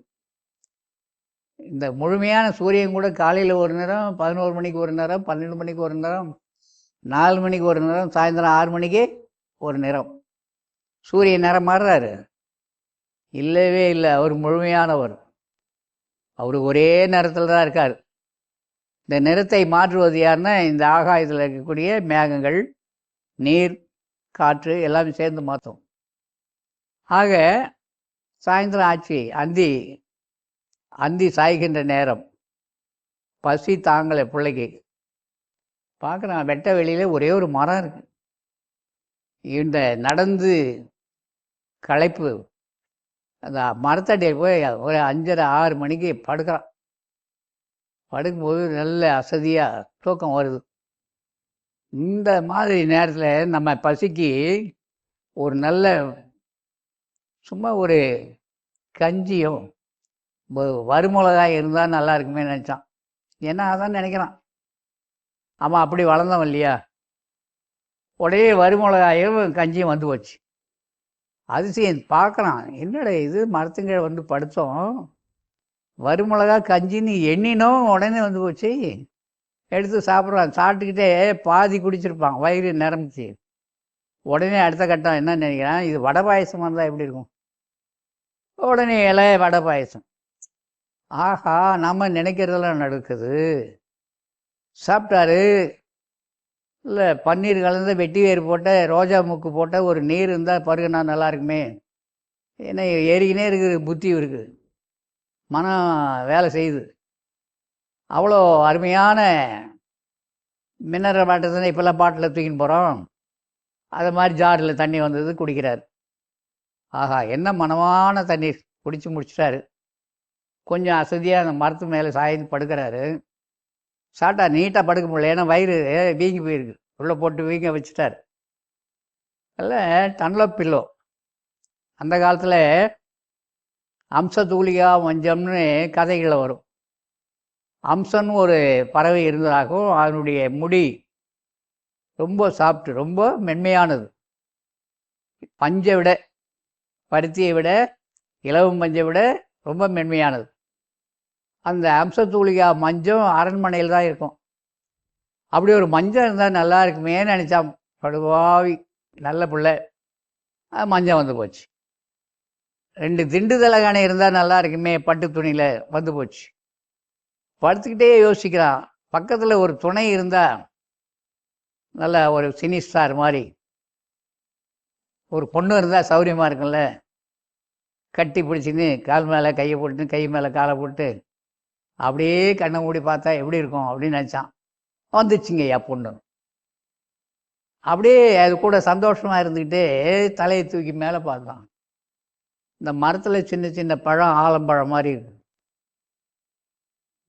இந்த முழுமையான சூரியன் கூட காலையில் ஒரு நேரம், 11 மணிக்கு ஒரு நேரம், 12 மணிக்கு ஒரு நேரம், 4 மணிக்கு ஒரு நேரம், சாயந்தரம் 6 மணிக்கு ஒரு நிறம். சூரியன் நிறம் மாறுறாரு? இல்லவே இல்லை. அவர் முழுமையானவர். அவர் ஒரே நேரத்தில் தான் இருக்கார். இந்த நிறத்தை மாற்றுவது யாருன்னா இந்த ஆகாயத்தில் இருக்கக்கூடிய மேகங்கள், நீர், காற்று எல்லாமே சேர்ந்து மாற்றும். ஆக சாயந்தரம் ஆச்சு, அந்தி சாய்கின்ற நேரம். பசி தாங்கலை பிள்ளைக்கு. பார்க்குறான், வெட்ட வெளியில் ஒரே ஒரு மரம் இருக்கு. இந்த நடந்து களைப்பு, அந்த மரத்தடியில் போய் ஒரு 5:30-6 மணிக்கு படுக்கிறான். படுக்கும்போது நல்ல அசதியாக தூக்கம் வருது. இந்த மாதிரி நேரத்தில் நம்ம பசிக்கு ஒரு நல்ல சும்மா ஒரு கஞ்சியும் வறுமிளகாய் இருந்தால் நல்லா இருக்குமே நினச்சான். ஏன்னா அதான் நினைக்கிறான். ஆமாம், அப்படி வளர்ந்தவன் இல்லையா. உடனே வறுமிளகாயும் கஞ்சியும் வந்து போச்சு. அதிசயம் பார்க்குறான், என்னடா இது, மரத்துங்கீழே வந்து படுத்தோம், வறுமிளகா கஞ்சின்னு எண்ணினோம், உடனே வந்து போச்சு. எடுத்து சாப்பிட்றான். சாப்பிட்டுக்கிட்டே பாதி குடிச்சிருப்பான், வயிறு நிரம்பிச்சு. உடனே அடுத்த கட்டம் என்ன நினைக்கிறான், இது வடை பாயசமாக இருந்தால் எப்படி இருக்கும். உடனே வடை பாயசம். ஆஹா, நம்ம நினைக்கிறதெல்லாம் நடக்குது. சாப்பிட்டாரு. இல்லை, பன்னீர் கலந்த வெட்டி வேறு போட்ட ரோஜா மூக்கு போட்ட ஒரு நீர் இருந்தால் பருகுனா நல்லா இருக்குமே. ஏன்னா ஏறிக்கினே இருக்குது, புத்தி இருக்குது, மனம் வேலை செய்யுது. அவ்வளோ அருமையான மினரல் வாட்டர் தானே இப்போல்லாம் பாட்டில் தூக்கின்னு போகிறோம். அது மாதிரி ஜாரில் தண்ணி வந்தது, குடிக்கிறார். ஆஹா, என்ன மனமான தண்ணீர். குடித்து முடிச்சிட்டாரு. கொஞ்சம் அசதியாக அந்த மரத்து மேலே சாய்ந்து படுக்கிறாரு. சாப்பிட்டா நீட்டாக படுக்க முடியல, ஏன்னா வயிறு வீங்கி போயிருக்கு. உள்ளே போட்டு வீங்க வச்சுட்டார். அதில் டன்லப் பில்லோ. அந்த காலத்தில் அம்சதூளிகா மஞ்சம்னு கதைகளில் வரும். அம்சன்னு ஒரு பறவை இருந்ததாகவும் அதனுடைய முடி ரொம்ப சாப்பிட்டு ரொம்ப மென்மையானது. பஞ்சை விட, பருத்தியை விட, இலவம் பஞ்சை விட ரொம்ப மென்மையானது. அந்த அம்சதூளிகா மஞ்சம் அரண்மனையில் தான் இருக்கும். அப்படி ஒரு மஞ்சள் இருந்தால் நல்லா இருக்குமே நினச்சான். படுவாவி நல்ல பிள்ளை. மஞ்சள் வந்து போச்சு. 2 திண்டு தலகாணி இருந்தால் நல்லா இருக்குமே, பட்டு துணியில் வந்து போச்சு. படுத்துக்கிட்டே யோசிக்கிறான். பக்கத்தில் ஒரு துணை இருந்தால், நல்ல ஒரு சினி ஸ்டார் மாதிரி ஒரு பொண்ணு இருந்தால் சௌரியமாக இருக்கும்ல. கட்டி பிடிச்சின்னு கால் மேலே கையை போட்டு, கை மேலே காலை போட்டு, அப்படியே கண்ணை மூடி பார்த்தா எப்படி இருக்கும் அப்படின்னு நினச்சான். வந்துச்சுங்கய்யா பொண்ணு. அப்படியே அது கூட சந்தோஷமாக இருந்துக்கிட்டு தலையை தூக்கி மேலே பார்த்தான். இந்த மரத்தில் சின்ன சின்ன பழம், ஆலம்பழம் மாதிரி இருக்கு.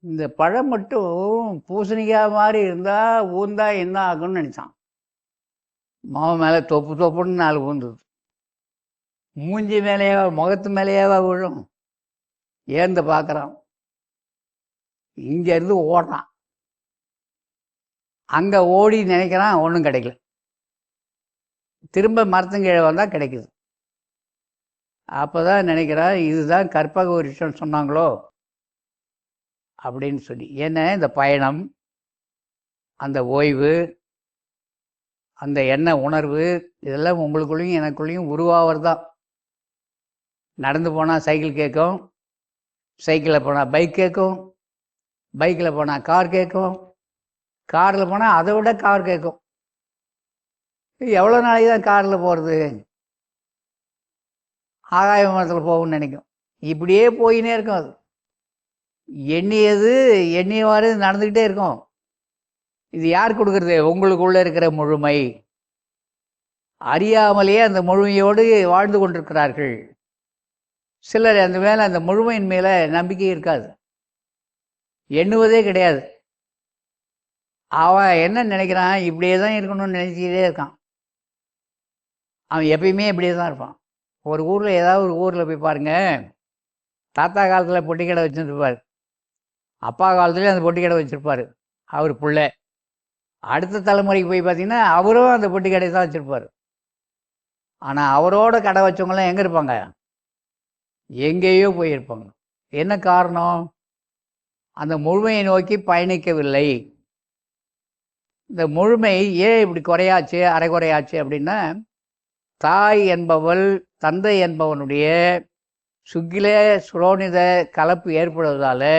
இந்த பழம் மட்டும் பூசணிக்காய் மாதிரி இருந்தால் ஊந்தா என்ன ஆகும்னு நினச்சான். மாவு மேலே தொப்பு தொப்புன்னு 4 ஊந்துது. மூஞ்சி மேலேயேவா, முகத்து மேலேயேவா விழும். ஏந்து பார்க்குறான். இங்கேருந்து ஓடுறான். அங்கே ஓடி நினைக்கிறான், ஒன்றும் கிடைக்கல. திரும்ப மரத்துங்கீழே வந்தால் கிடைக்குது. அப்போ தான் நினைக்கிறான், இதுதான் கற்பக விருட்சம் சொன்னாங்களோ அப்படின்னு சொல்லி. ஏன்னா இந்த பயணம், அந்த ஓய்வு, அந்த எண்ண உணர்வு, இதெல்லாம் உங்களுக்குள்ளேயும் எனக்குள்ளேயும் உருவாகிறது தான். நடந்து போனால் சைக்கிள் கேட்கும், சைக்கிளில் போனால் பைக் கேட்கும், பைக்கில் போனால் கார் கேட்கும், காரில் போனால் அதை விட கார் கேட்கும். எவ்வளோ நாளைக்கு தான் காரில் போகிறது, ஆகாய விமானத்தில் போகும்னு நினைக்கும். இப்படியே போயினே இருக்கும். அது எண்ணியது எண்ணியவாறு நடந்துக்கிட்டே இருக்கும். இது யார் கொடுக்குறது? உங்களுக்குள்ளே இருக்கிற முழுமை. அறியாமலேயே அந்த முழுமையோடு வாழ்ந்து கொண்டிருக்கிறார்கள் சிலர். அந்த மேலே, அந்த முழுமையின் மேலே நம்பிக்கை இருக்காது, எண்ணுவதே கிடையாது. அவன் என்ன நினைக்கிறான், இப்படியே தான் இருக்கணும்னு நினச்சிக்கிட்டே இருக்கான். அவன் எப்பயுமே இப்படியே தான் இருப்பான். ஒரு ஊரில், ஏதாவது ஒரு ஊரில் போய் பாருங்கள், தாத்தா காலத்தில் பொட்டி கடை வச்சுருப்பார், அப்பா காலத்துலேயும் அந்த பொட்டி கடை வச்சுருப்பார் அவர் பிள்ளை. அடுத்த தலைமுறைக்கு போய் பார்த்தீங்கன்னா அவரும் அந்த பொட்டி கடையை தான் வச்சுருப்பார். ஆனால் அவரோட கடை வச்சவங்களாம் எங்கே இருப்பாங்க? எங்கேயோ போயிருப்பாங்க. என்ன காரணம்? அந்த முழுமையை நோக்கி பயணிக்கவில்லை. இந்த முழுமை ஏன் இப்படி குறையாச்சு, அரைகுறையாச்சு அப்படின்னா, தாய் என்பவள் தந்தை என்பவனுடைய சுக்கில சுரோனித கலப்பு ஏற்படுவதால்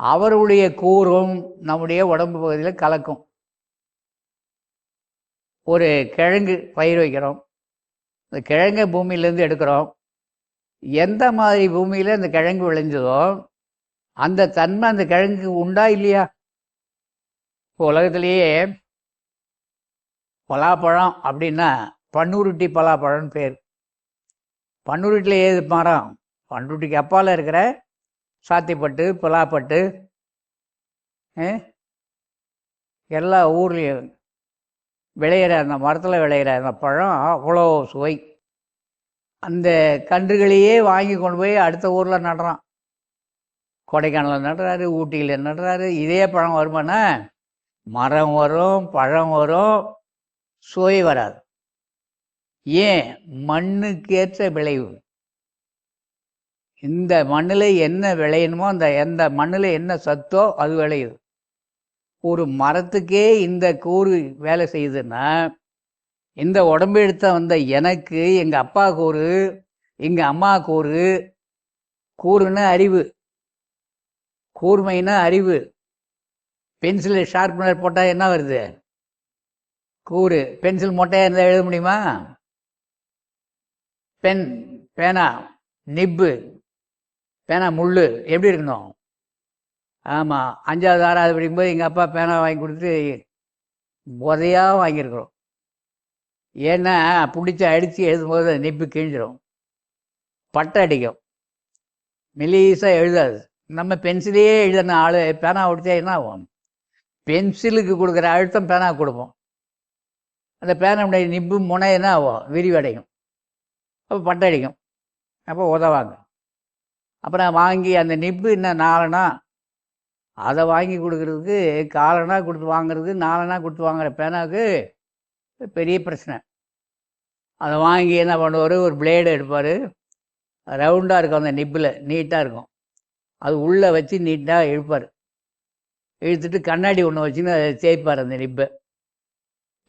அவருடைய கூறும் நம்முடைய உடம்பு பகுதியில் கலக்கும். ஒரு கிழங்கு பயிர் வைக்கிறோம், இந்த கிழங்கை பூமியிலேருந்து எடுக்கிறோம். எந்த மாதிரி பூமியில் அந்த கிழங்கு விளைஞ்சதோ அந்த தன்மை அந்த கிழங்குக்கு உண்டா இல்லையா? இப்போ உலகத்திலேயே பலாப்பழம் அப்படின்னா பன்னுருட்டி பலாப்பழம்னு பேர். பன்னுருட்டியில் ஏது மரம்? பன்னுருட்டிக்கு அப்பால் இருக்கிற சாத்திப்பட்டு, பலாப்பட்டு, எல்லா ஊர்லேயும் விளையிற அந்த மரத்தில் விளையிற அந்த பழம் அவ்வளோ சுவை. அந்த கன்றுகளையே வாங்கி கொண்டு போய் அடுத்த ஊரில் நடுறான். கொடைக்கானலில் நடுறாரு, ஊட்டியில் நடுறாரு. இதே பழம் வருமானா? மரம் வரும், பழம் வரும், சுவை வராது. ஏன்? மண்ணுக்கேற்ற விளைவு. இந்த மண்ணில் என்ன விளையணுமோ, அந்த எந்த மண்ணில் என்ன சத்தோ அது விளையுது. ஒரு மரத்துக்கே இந்த கூறு வேலை செய்யுதுன்னா, இந்த உடம்பு எடுத்த வந்த எனக்கு எங்கள் அப்பா கூறு, எங்கள் அம்மா கூறு. கூறுன்னா அறிவு, கூர்மைன்னா அறிவு. பென்சில் ஷார்ப்னர் போட்டால் என்ன வருது? கூறு. பென்சில் மொட்டையாக இருந்தால் எழுத முடியுமா? பென், பேனா, நிப்பு, பேனா முள் எப்படி இருக்கணும்? ஆமாம், 5வது 6வது படிக்கும்போது எங்கள் அப்பா பேனா வாங்கி கொடுத்து உதையாக வாங்கியிருக்கிறோம். ஏன்னா பிடிச்சி அடித்து எழுதும்போது நிப்பு கிழிஞ்சிடும், பட்டை அடிக்கும், மெலீஸாக எழுதாது. நம்ம பென்சிலையே எழுதின ஆள் பேனா கொடுத்தா என்ன ஆகும்? பென்சிலுக்கு கொடுக்குற அழுத்தம் பேனா கொடுப்போம். அந்த பேனாவுடைய நிப்பு முனை என்ன ஆகும்? விரிவடையும். அப்போ பட்டை அடிக்கும், அப்போ உதவாங்க. அப்புறம் வாங்கி அந்த நிப்பு இன்னும் 4னா அதை வாங்கி கொடுக்குறதுக்கு, காலனா கொடுத்து வாங்குறது, 4னா கொடுத்து வாங்குற பேனாவுக்கு பெரிய பிரச்சனை. அதை வாங்கி என்ன பண்ணுவார்? ஒரு பிளேடு எடுப்பார், ரவுண்டாக இருக்கும், அந்த நிப்பில் நீட்டாக இருக்கும். அது உள்ளே வச்சு நீட்டாக இழுப்பார். இழுத்துட்டு கண்ணாடி ஒன்று வச்சுன்னு அதை தேய்ப்பார் அந்த நிப்பை.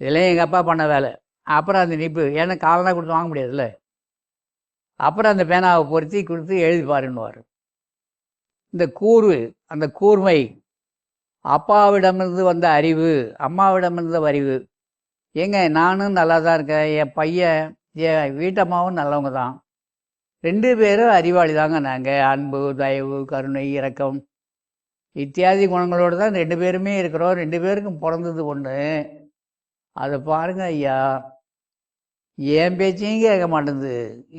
இதெல்லாம் எங்கள் அப்பா பண்ண வேலை. அப்புறம் அந்த நிப்பு, ஏன்னா காலனா கொடுத்து வாங்க முடியாதுல்ல, அப்புறம் அந்த பேனாவை பொருத்தி கொடுத்து எழுதி பாருன்னுவார். இந்த அந்த கூர்மை அப்பாவிடமிருந்து வந்த அறிவு, அம்மாவிடமிருந்த அறிவு. ஏங்க நானும் நல்லா தான் இருக்கேன், என் பையன் என் வீட்டம்மாவும் நல்லவங்க தான், 2 பேரும் அறிவாளி தாங்க. நாங்கள் அன்பு, தயவு, கருணை, இரக்கம் இத்தியாதி குணங்களோடு தான் 2 பேருமே இருக்கிறோம். 2 பேருக்கும் பிறந்தது ஒன்று. அதை பாருங்க ஐயா, என் பேச்சையும் கேட்க மாட்டேங்குது,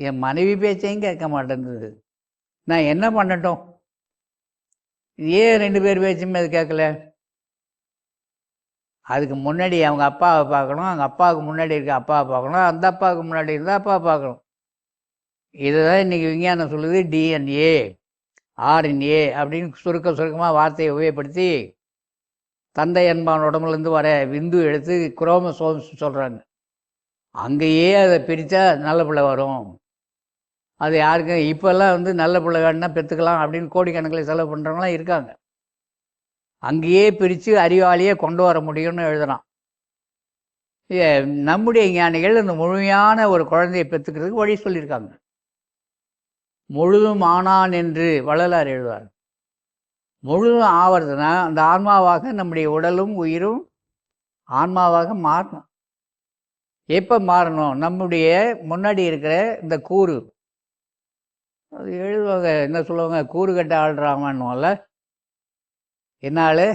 என் மனைவி பேச்சையும் கேட்க மாட்டேங்குது. நான் என்ன பண்ணட்டும்? ஏன் 2 பேர் பேச்சுமே அது கேட்கல? அதுக்கு முன்னாடி அவங்க அப்பாவை பார்க்கணும், அவங்க அப்பாவுக்கு முன்னாடி இருக்க அப்பாவை பார்க்கணும், அந்த அப்பாவுக்கு முன்னாடி இருந்தால் அப்பா பார்க்கணும். இதை தான் இன்றைக்கி விஞ்ஞானம் சொல்லுது. டிஎன்ஏ, ஆர்என்ஏ அப்படின்னு சுருக்கமாக வார்த்தையை உபயோகப்படுத்தி தந்தை என்பான் உடம்புலேருந்து வர விந்து எடுத்து குரோமோசோம்ஸ் சொல்கிறாங்க. அங்கேயே அதை பிரித்தா நல்ல பிள்ளை வரும். அது யாருக்கும் இப்போல்லாம் நல்ல பிள்ளை வேணுன்னா பெற்றுக்கலாம் அப்படின்னு கோடிக்கணக்கில் செலவு பண்ணுறவங்களாம் இருக்காங்க. அங்கேயே பிரித்து அறிவாளியே கொண்டு வர முடியும்னு எழுதுகிறான். நம்முடைய ஞானிகள் அந்த முழுமையான ஒரு குழந்தையை பெற்றுக்கிறதுக்கு வழி சொல்லியிருக்காங்க. முழுதும் ஆனான் என்று வள்ளலார் எழுதுவார். முழுதும் ஆவறதுன்னா அந்த ஆன்மாவாக நம்முடைய உடலும் உயிரும் ஆன்மாவாக மாறணும். எப்போ மாறணும்? நம்முடைய முன்னாடி இருக்கிற இந்த கூறு, அது எழுதுவாங்க, என்ன சொல்லுவாங்க, கூறு கட்ட ஆள்றாமன்னுவோம்ல. என்ன ஆள்?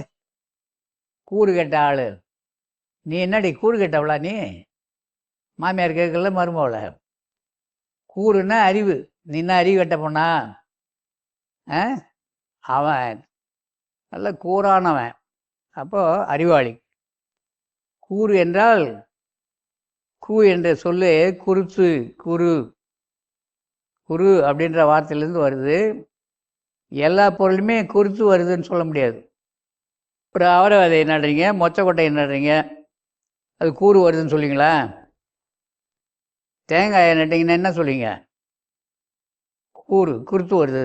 கூறு கட்ட ஆள். நீ என்னடி கூறு கட்டவளா? நீ மாமியார் கேட்கல, மருமவள. கூறுன்னா அறிவு. நீ என்ன அறிவு கட்ட போனா? அவன் நல்ல கூறானவன், அப்போ அறிவாளி. கூறு என்றால் கூ என்ற சொல்லு குருத்து, குரு அப்படின்ற வார்த்தையிலேருந்து வருது. எல்லா பொருளுமே குருத்து வருதுன்னு சொல்ல முடியாது. ஒரு அவரை விதை நடுறீங்க, மொச்சக்கொட்டை நடுறீங்க, அது கூறு வருதுன்னு சொல்லிங்களா? தேங்காயை நட்டிங்கன்னா என்ன சொல்லிங்க? குருத்து வருது.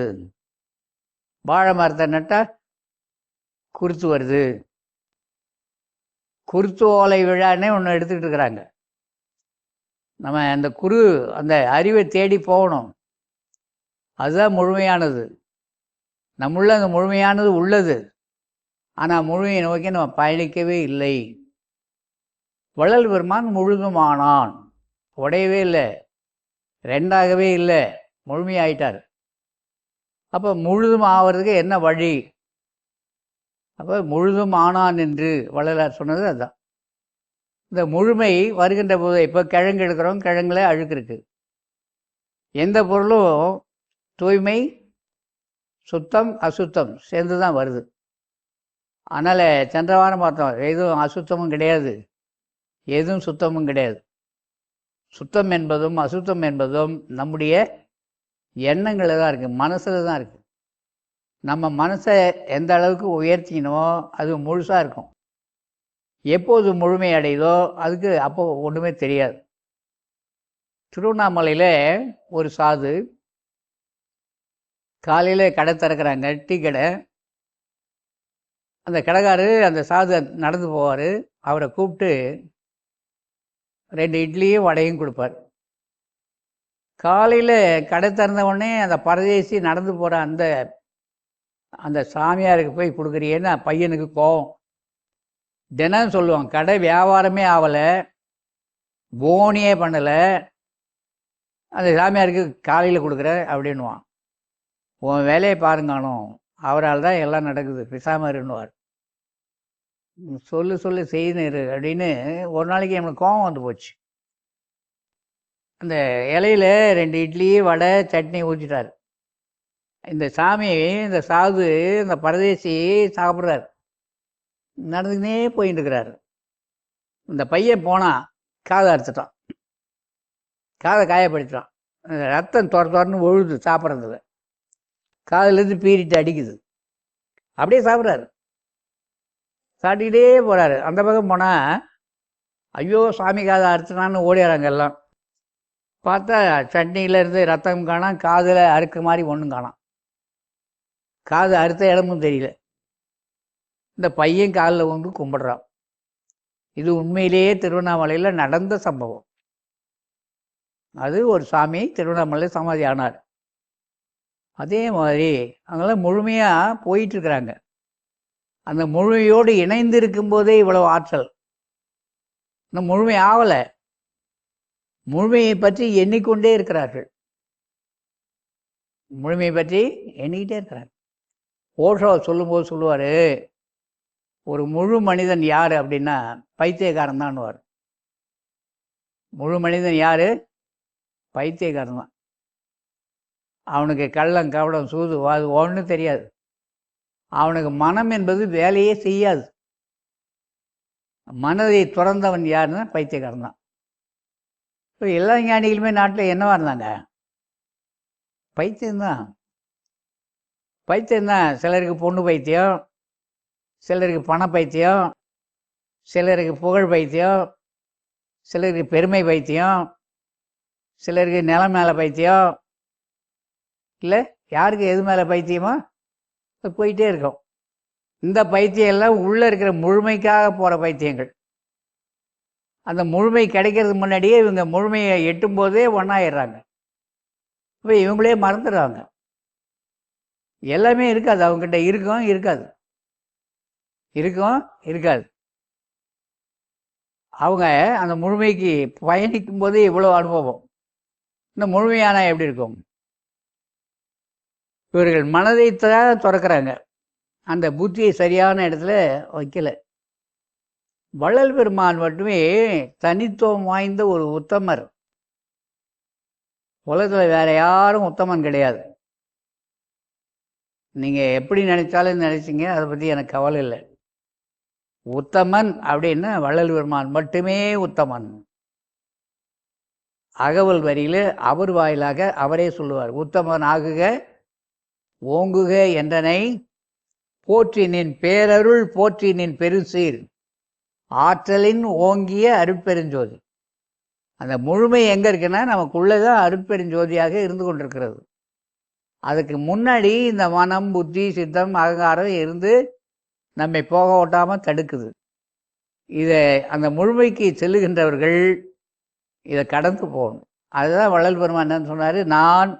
வாழை மரத்தை நட்டால் குருத்து வருது. குருத்து ஓலை விழான்னே ஒன்று எடுத்துக்கிட்டு இருக்கிறாங்க. நம்ம அந்த அறிவை தேடி போகணும். அதுதான் முழுமையானது. நம்முள்ள அந்த முழுமையானது உள்ளது. ஆனால் முழுமையை நோக்கி நம்ம பயணிக்கவே இல்லை. வள்ளல் பெருமான் முழுதுமானான், உடையவே இல்லை, 2ஆகவே இல்லை, முழுமையாயிட்டார். அப்போ முழுதும் ஆகிறதுக்கு என்ன வழி? அப்போ முழுதும் ஆனான் என்று வள்ளலார் சொன்னது அதுதான். இந்த முழுமை வருகின்ற போது, இப்போ கிழங்கு எடுக்கிறோம், கிழங்குல அழுக்கு இருக்குது. எந்த பொருளும் தூய்மை, சுத்தம், அசுத்தம் சேர்ந்து தான் வருது. அதனால் சென்ற வாரம் பார்த்தோம், எதுவும் அசுத்தமும் கிடையாது, எதுவும் சுத்தமும் கிடையாது. சுத்தம் என்பதும் அசுத்தம் என்பதும் நம்முடைய எண்ணங்களில் தான் இருக்குது, மனசில் தான் இருக்குது. நம்ம மனசை எந்த அளவுக்கு உயர்த்தினோ அது முழுசாக இருக்கும். எப்போது முழுமை அடையுதோ அதுக்கு அப்போ ஒன்றுமே தெரியாது. திருவண்ணாமலையில் ஒரு சாது காலையில் கடை திறக்கிறாங்க, டீ கடை. அந்த கடைக்காரர் அந்த சாது நடந்து போவார். அவரை கூப்பிட்டு 2 இட்லியும் வடையும் கொடுப்பார். காலையில் கடை திறந்த உடனே அந்த பரதேசி நடந்து போகிற அந்த சாமியாருக்கு போய் கொடுக்குறியேன்னு பையனுக்கு கோவம். தினம் சொல்லுவான், கடை வியாபாரமே ஆகலை, போனியே பண்ணலை, அந்த சாமியாருக்கு காலையில் கொடுக்குற அப்படின்வான். உன் வேலையை பாருங்கானும், அவரால் தான் எல்லாம் நடக்குது, பிசாம இருன்னுவார். சொல்லு செய்யிரு அப்படின்னு ஒரு நாளைக்கு எனக்கு கோபம் வந்து போச்சு. அந்த இலையில 2 இட்லி, வடை, சட்னி ஊற்றிட்டார். இந்த சாமி, இந்த சாது, இந்த பரதேசி சாப்பிட்றாரு. நடந்துக்கினே போயிட்டு இருக்கிறாரு. இந்த பையன் போனால் காதை அறுத்துட்டான், காதை காயப்படுத்திட்டான். ரத்தம் துறன்னு ஒழுது சாப்பிட்றதுல, காதுலேருந்து பீறிட்டு அடிக்குது. அப்படியே சாப்பிட்றாரு, சாப்பிட்டுக்கிட்டே போகிறாரு. அந்த பக்கம் போனால் ஐயோ சாமி காதை அறுத்துனான்னு ஓடிறாங்க எல்லாம். பார்த்தா சட்னியிலேருந்து ரத்தம் காணாம், காதில் அறுக்க மாதிரி ஒன்றும் காணாம், காது அறுத்த இடமும் தெரியல. இந்த பையன் காலில் வந்து கும்பிட்றான். இது உண்மையிலேயே திருவண்ணாமலையில் நடந்த சம்பவம். அது ஒரு சாமி திருவண்ணாமலையில் சமாதி ஆனார். அதே மாதிரி அவங்களாம் முழுமையாக போயிட்டுருக்குறாங்க. அந்த முழுமையோடு இணைந்து இருக்கும்போதே இவ்வளவு ஆற்றல். இன்னும் முழுமை ஆகலை, முழுமையை பற்றி எண்ணிக்கொண்டே இருக்கிறார்கள். முழுமையை பற்றி எண்ணிக்கிட்டே இருக்கிறாங்க. ஓஷோ சொல்லும்போது சொல்லுவார், ஒரு முழு மனிதன் யார் அப்படின்னா பைத்தியக்காரன் தான்னுவார். முழு மனிதன் யார்? பைத்தியக்காரன் தான். அவனுக்கு கள்ளம் கவடம் சூது வாது ஒன்றும் தெரியாது. அவனுக்கு மனம் என்பது வேலையே செய்யாது. மனதை துறந்தவன் யாருன்னா பைத்தியக்காரன் தான். இப்போ எல்லா ஞானிகளுமே நாட்டில் என்னவா இருந்தாங்க? பைத்தியம்தான். பைத்தியம்தான். சிலருக்கு பொண்ணு பைத்தியம், சிலருக்கு பண பைத்தியம், சிலருக்கு புகழ் பைத்தியம், சிலருக்கு பெருமை பைத்தியம், சிலருக்கு நிலம் மேலே பைத்தியம், இல்லை யாருக்கு எது மேலே பைத்தியமோ அது போயிட்டே இருக்கும். இந்த பைத்தியம் எல்லாம் உள்ளே இருக்கிற முழுமைக்காக போகிற பைத்தியங்கள். அந்த முழுமை கிடைக்கிறதுக்கு முன்னாடியே இவங்க முழுமையை எட்டும் போதே ஒன்றாயிடுறாங்க. இப்போ இவங்களே மறந்துடுறாங்க. எல்லாமே இருக்காது அவங்ககிட்ட. இருக்கும் இருக்காது, இருக்கும் இருக்காது. அவங்க அந்த முழுமைக்கு பயணிக்கும் போதே இவ்வளோ அனுபவம். இந்த முழுமையான எப்படி இருக்கும்? இவர்கள் மனதை திறக்கிறாங்க, அந்த புத்தியை சரியான இடத்துல வைக்கல. வள்ளல் பெருமான் மட்டுமே தனித்துவம் வாய்ந்த ஒரு உத்தமர். உலகத்தில் வேற யாரும் உத்தமன் கிடையாது. நீங்கள் எப்படி நினைச்சாலும் நினைச்சிங்க, அதை பற்றி எனக்கு கவலை இல்லை. உத்தமன் அப்படின்னா வள்ளல் பெருமான் மட்டுமே உத்தமன். அகவல் வரியில் அவர் வாயிலாக அவரே சொல்லுவார், உத்தமன் ஆகுக ஓங்குக என்றனை போற்றி நின் பேரருள் போற்றி நின் பெருசீர் ஆற்றலின் ஓங்கிய அருட்பெருஞ்சோதி. அந்த முழுமை எங்கே இருக்குன்னா நமக்குள்ளதான் அருட்பெருஞ்சோதியாக இருந்து கொண்டிருக்கிறது. அதுக்கு முன்னாடி இந்த மனம் புத்தி சித்தம் அகங்காரம் இருந்து நம்மை போக ஓட்டாமல் தடுக்குது. இதை அந்த முழுமைக்கு செல்லுகின்றவர்கள் இதை கடந்து போகணும். அதுதான் வள்ளல் பெருமான் என்னன்னு சொன்னார், நான்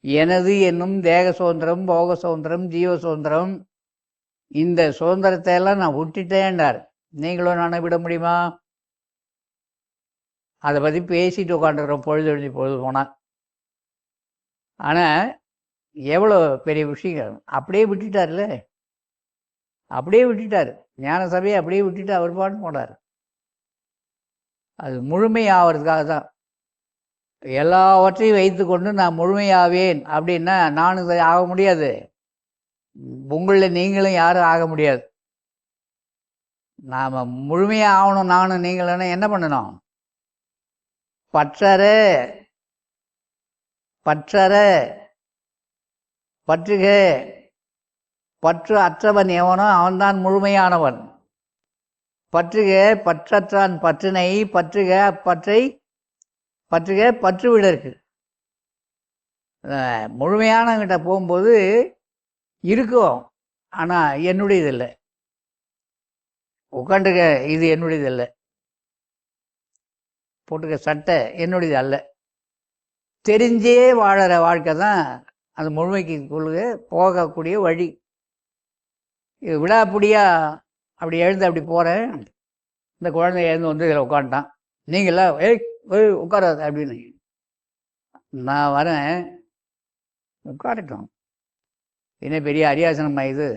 எனது என்னும் தேக சுதந்திரம், போக சுதந்திரம், ஜீவ சுதந்திரம், இந்த சுதந்திரத்தை எல்லாம் நான் விட்டுட்டேன்டார். நீங்களும் நானே விட முடியுமா? அதை பற்றி பேசிட்டு உட்காந்துக்கிறோம் பொழுது எழுதி பொழுது போனால். ஆனால் எவ்வளோ பெரிய விஷயங்கள் அப்படியே விட்டுட்டார்ல. அப்படியே விட்டுட்டார். ஞான சபையை அப்படியே விட்டுட்டு அவர் பாட்டு போனார். அது முழுமை ஆகிறதுக்காக தான். எல்லாவற்றையும் வைத்து கொண்டு நான் முழுமையாவேன் அப்படின்னா நானும் இதை ஆக முடியாது. உங்களில் நீங்களும் யாரும் ஆக முடியாது. நாம் முழுமையாக ஆகணும். நானும் நீங்களும் என்ன பண்ணணும்? பற்றற பற்றற பற்றுக. பற்று அற்றவன் எவனோ அவன்தான் முழுமையானவன். பற்றுக பற்றற்றான் பற்றினை பற்றுக பற்றை பற்றுக பற்று விடற்கு. முழுமையானவங்கிட்ட போகும்போது இருக்கும், ஆனால் என்னுடையது இல்லை. உட்காந்துக்க, இது என்னுடையது இல்லை. போட்டுக்க சட்டை என்னுடையது அல்ல. தெரிஞ்சே வாழற வாழ்க்கை தான் அந்த முழுமைக்கு போகக்கூடிய வழி. இது விடாப்பிடியா அப்படி எழுந்து அப்படி போகிறேன். இந்த குழந்தை எழுந்து வந்து இதில் உட்காந்துட்டான். நீங்களாம் உட்காராது அப்படின்னு. நான் வரேன், உட்காரட்டும். என்ன பெரிய அரியாசனமா இது?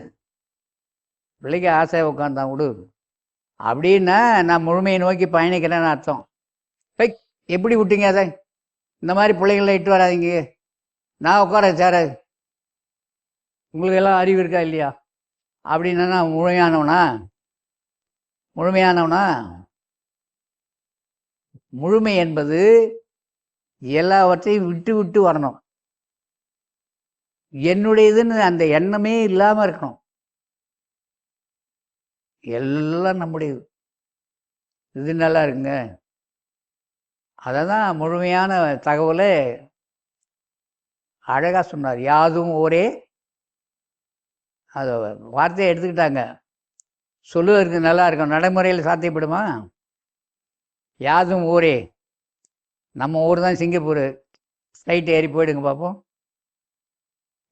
பிள்ளைக்கு ஆசையாக உட்காந்தான் விடு அப்படின்னா நான் முழுமையை நோக்கி பயணிக்கிறேன்னு அர்த்தம். எப்படி விட்டீங்க அதை? இந்த மாதிரி பிள்ளைகளை இட்டு வராதிங்க. நான் உட்கார சேராது. உங்களுக்கு எல்லாம் அறிவு இருக்கா இல்லையா? அப்படின்னா முழுமையானவனா? முழுமையானவனா? முழுமை என்பது எல்லாவற்றையும் விட்டு விட்டு வரணும். என்னுடையதுன்னு அந்த எண்ணமே இல்லாமல் இருக்கணும். எல்லாம் நம்முடையது. இது நல்லா இருக்குங்க. அதை தான் முழுமையான தகவலை அழகாக சொன்னார். யாதும் ஒரே, அதை வார்த்தையை எடுத்துக்கிட்டாங்க. சொல்லுவதற்கு நல்லா இருக்கும், நடைமுறையில் சாத்தியப்படுமா? யாதும் ஊரே. நம்ம ஊர் தான் சிங்கப்பூர். ஃப்ளைட் ஏறி போயிடுங்க பார்ப்போம்.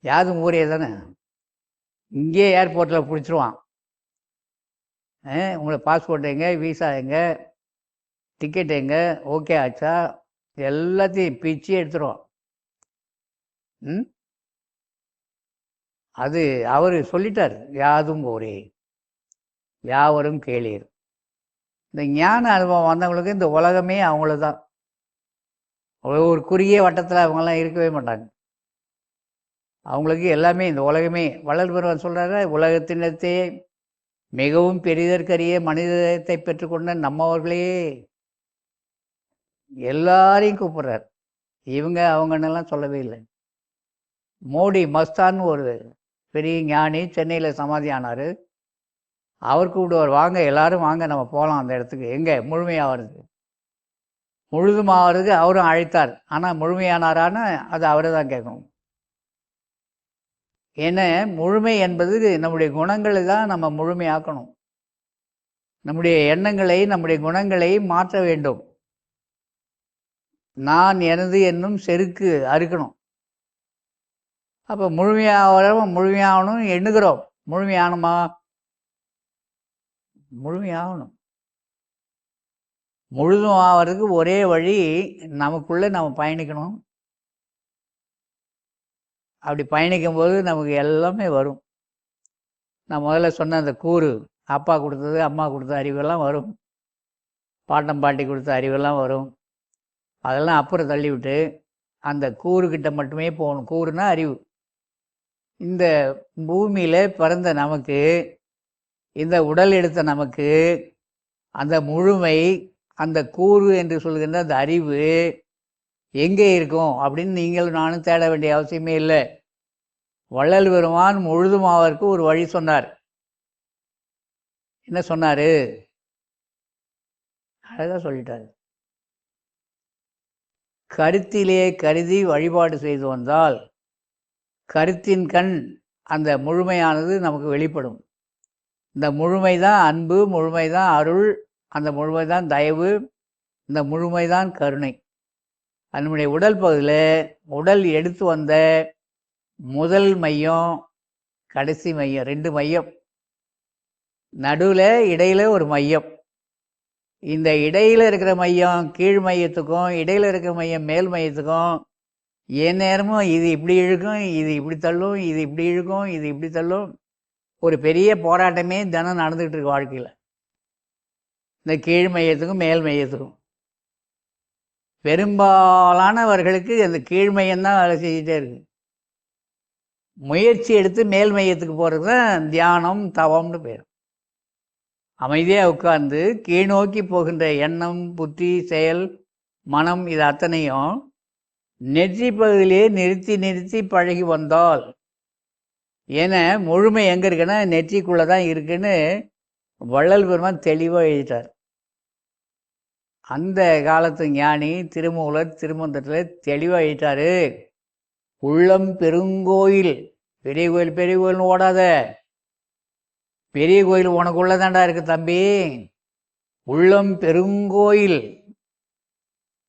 யாதும் ஊரே தானே. இங்கே ஏர்போர்ட்டில் பிடிச்சிருவான். உங்களை பாஸ்போர்ட் எங்கே, விசா எங்கே, டிக்கெட் எங்கே, ஓகே ஆச்சா, எல்லாத்தையும் பிச்சு எடுத்துருவான். அது அவர் சொல்லிட்டார், யாதும் ஊரே யாவரும் கேளீர். இந்த ஞான அனுபவம் வந்தவங்களுக்கு இந்த உலகமே அவங்கள தான். ஒரு குறுகிய வட்டத்தில் அவங்கெல்லாம் இருக்கவே மாட்டாங்க. அவங்களுக்கு எல்லாமே இந்த உலகமே. வள்ளல் பெருமான் சொல்கிறாரு, உலகத்தினத்தே மிகவும் பெரிதற்கரிய மனிதத்தை பெற்றுக்கொண்ட நம்மவர்களே எல்லாரையும் கூப்பிட்றார். இவங்க அவங்கன்னெல்லாம் சொல்லவே இல்லை. மோடி மஸ்தான் ஒரு பெரிய ஞானி சென்னையில் சமாதி ஆனார். அவர் கூப்பிடுவார், வாங்க எல்லாரும் வாங்க நம்ம போகலாம் அந்த இடத்துக்கு. எங்கே முழுமையாகிறது, முழுதுமாகிறதுக்கு அவரும் அழைத்தார். ஆனால் முழுமையானாரான்னு அது அவரை தான் கேட்கணும். ஏன்னா முழுமை என்பது நம்முடைய குணங்களை தான் நம்ம முழுமையாக்கணும். நம்முடைய எண்ணங்களை, நம்முடைய குணங்களை மாற்ற வேண்டும். நான் எனது என்னும் செருக்கு அறுக்கணும். அப்போ முழுமையாகணும் எண்ணுகிறோம். முழுமையானுமா? முழுமையாகணும். முழுதும் ஆகிறதுக்கு ஒரே வழி, நமக்குள்ளே நம்ம பயணிக்கணும். அப்படி பயணிக்கும் போது நமக்கு எல்லாமே வரும். நான் முதல்ல சொன்ன அந்த கூறு, அப்பா கொடுத்தது அம்மா கொடுத்த அறிவெல்லாம் வரும், பாட்டம் பாட்டி கொடுத்த அறிவெல்லாம் வரும். அதெல்லாம் அப்புறம் தள்ளிவிட்டு அந்த கூறுகிட்ட மட்டுமே போகணும். கூறுனா அறிவு. இந்த பூமியில் பிறந்த நமக்கு, இந்த உடல் எடுத்த நமக்கு அந்த முழுமை, அந்த கூறு என்று சொல்கின்ற அந்த அறிவு எங்கே இருக்கும் அப்படின்னு நீங்களும் நானும் தேட வேண்டிய அவசியமே இல்லை. வள்ளல் பெருமான் முழுதுமாவதற்கு ஒரு வழி சொன்னார். என்ன சொன்னார்? அழகாக சொல்லிட்டார். கருத்திலே கருதி வழிபாடு செய்து வந்தால் கருத்தின் கண் அந்த முழுமையானது நமக்கு வெளிப்படும். இந்த முழுமைதான் அன்பு, முழுமைதான் அருள், அந்த முழுமைதான் தயவு, இந்த முழுமைதான் கருணை. நம்முடைய உடல் பகுதியில் உடல் எடுத்து வந்த முதல் மையம், கடைசி மையம், 2 மையம், நடுவில் இடையில ஒரு மையம். இந்த இடையில இருக்கிற மையம் கீழ் மையத்துக்கும், இடையில இருக்கிற மையம் மேல் மையத்துக்கும் என் நேரமும் இது இப்படி இழுக்கும், இது இப்படி தள்ளும், இது இப்படி இழுக்கும், இது இப்படி தள்ளும். ஒரு பெரிய போராட்டமே தினம் நடந்துகிட்டு இருக்கு வாழ்க்கையில். இந்த கீழ் மையத்துக்கும் மேல் மையத்துக்கும் பெரும்பாலானவர்களுக்கு அந்த கீழ் மையம்தான் வேலை செஞ்சுட்டே இருக்கு. முயற்சி எடுத்து மேல் மையத்துக்கு போகிறது தான் தியானம், தவம்னு பேர். அமைதியாக உட்கார்ந்து கீழ் நோக்கி போகின்ற எண்ணம், புத்தி, செயல், மனம், இது அத்தனையும் நெற்றி பகுதியிலே நிறுத்தி நிறுத்தி பழகி வந்தால், ஏன்னா முழுமை எங்கே இருக்குன்னா நெற்றிக்குள்ளே தான் இருக்குன்னு வள்ளல் பெருமான் தெளிவாக எழுதிட்டார். அந்த காலத்து ஞானி திருமூலர் திருமந்திரத்தில் தெளிவாக எழுதிட்டாரு. உள்ளம் பெருங்கோயில், பெரிய கோயில் பெரிய கோயில்னு ஓடாத, பெரிய கோயில் உனக்குள்ள தாண்டா இருக்கு தம்பி. உள்ளம் பெருங்கோயில்,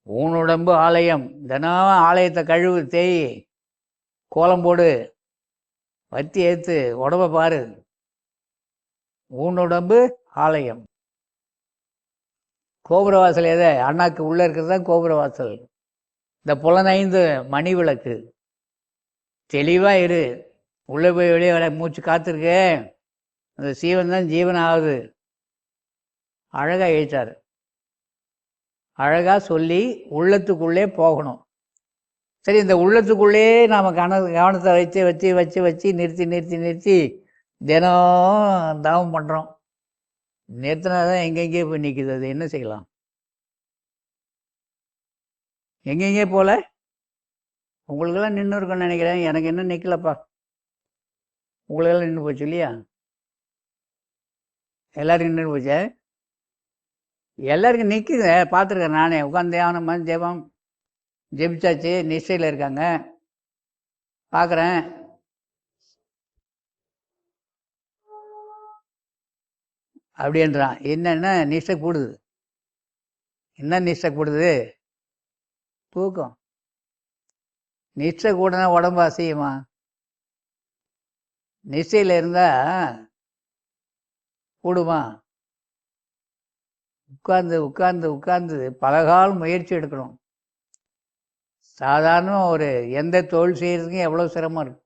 ஊனுடம்பு ஆலயம். தினம் ஆலயத்தை கழுவு, தேய், கோலம் போடு, வத்தி ஏற்று, உடம்ப பாரு. ஊனுடம்பு ஆலயம். கோபுரவாசல் எதை? அண்ணாக்கு உள்ளே இருக்கிறது தான் கோபுரவாசல். இந்த புலனைந்து மணி விளக்கு. தெளிவாக இரு. உள்ளே போய் வெளியே வர மூச்சு காத்திருக்க, அந்த சீவன் தான் ஜீவன் ஆகுது. அழகாக எழுத்தார். அழகாக சொல்லி உள்ளத்துக்குள்ளே போகணும். சரி, இந்த உள்ளத்துக்குள்ளே நாம் கவனத்தை வச்சு வச்சு வச்சு வச்சு நிறுத்தி நிறுத்தி நிறுத்தி தினம் தவம் பண்ணுறோம். நிறுத்தினா தான் எங்கெங்கே போய் நிற்குது. அது என்ன செய்யலாம்? எங்கெங்கே போல உங்களுக்கெல்லாம் நின்று இருக்குன்னு நினைக்கிறேன். எனக்கு என்ன நிற்கலப்பா. உங்களுக்கெல்லாம் நின்று போச்சு இல்லையா? எல்லாருக்கும் நின்று போச்சே. எல்லாருக்கும் நிற்குது, பார்த்துருக்கேன் நானே. உட்காந்து தியானம் ஜெபம் ஜெபிச்சாச்சு, நிச்சயில் இருக்காங்க, பார்க்குறேன். அப்படின்றான். என்னென்ன நிஷ்டை கூடுது? என்ன நிஷ்டை கூடுது? தூக்கம். நிஷ்டை கூடனா உடம்பு அசையுமா? நிச்சயில் இருந்தால் கூடுமா? உட்கார்ந்து உட்கார்ந்து உட்கார்ந்து பலகால் முயற்சி எடுக்கணும். சாதாரண ஒரு எந்த தொழில் செய்கிறதுக்கும் எவ்வளோ சிரமம் இருக்கு.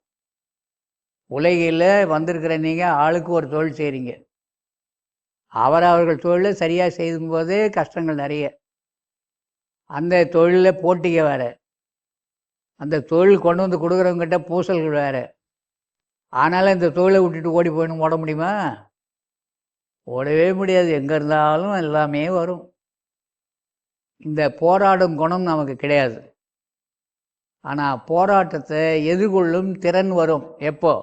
உலகில் வந்திருக்கிற நீங்கள் ஆளுக்கு ஒரு தொழில் செய்கிறீங்க. அவர்கள் தொழிலை சரியாக செய்யும்போதே கஷ்டங்கள் நிறைய. அந்த தொழிலில் போட்டிங்க வேறு, அந்த தொழில் கொண்டு வந்து கொடுக்குறவங்ககிட்ட பூசல்கள் வேறு. ஆனாலும் இந்த தொழிலை விட்டுட்டு ஓடி போயிடணும், ஓட முடியுமா? ஓடவே முடியாது. எங்கே இருந்தாலும் எல்லாமே வரும். இந்த போராடும் குணம் நமக்கு கிடையாது. ஆனால் போராட்டத்தை எதிர்கொள்ளும் திறன் வரும். எப்போ?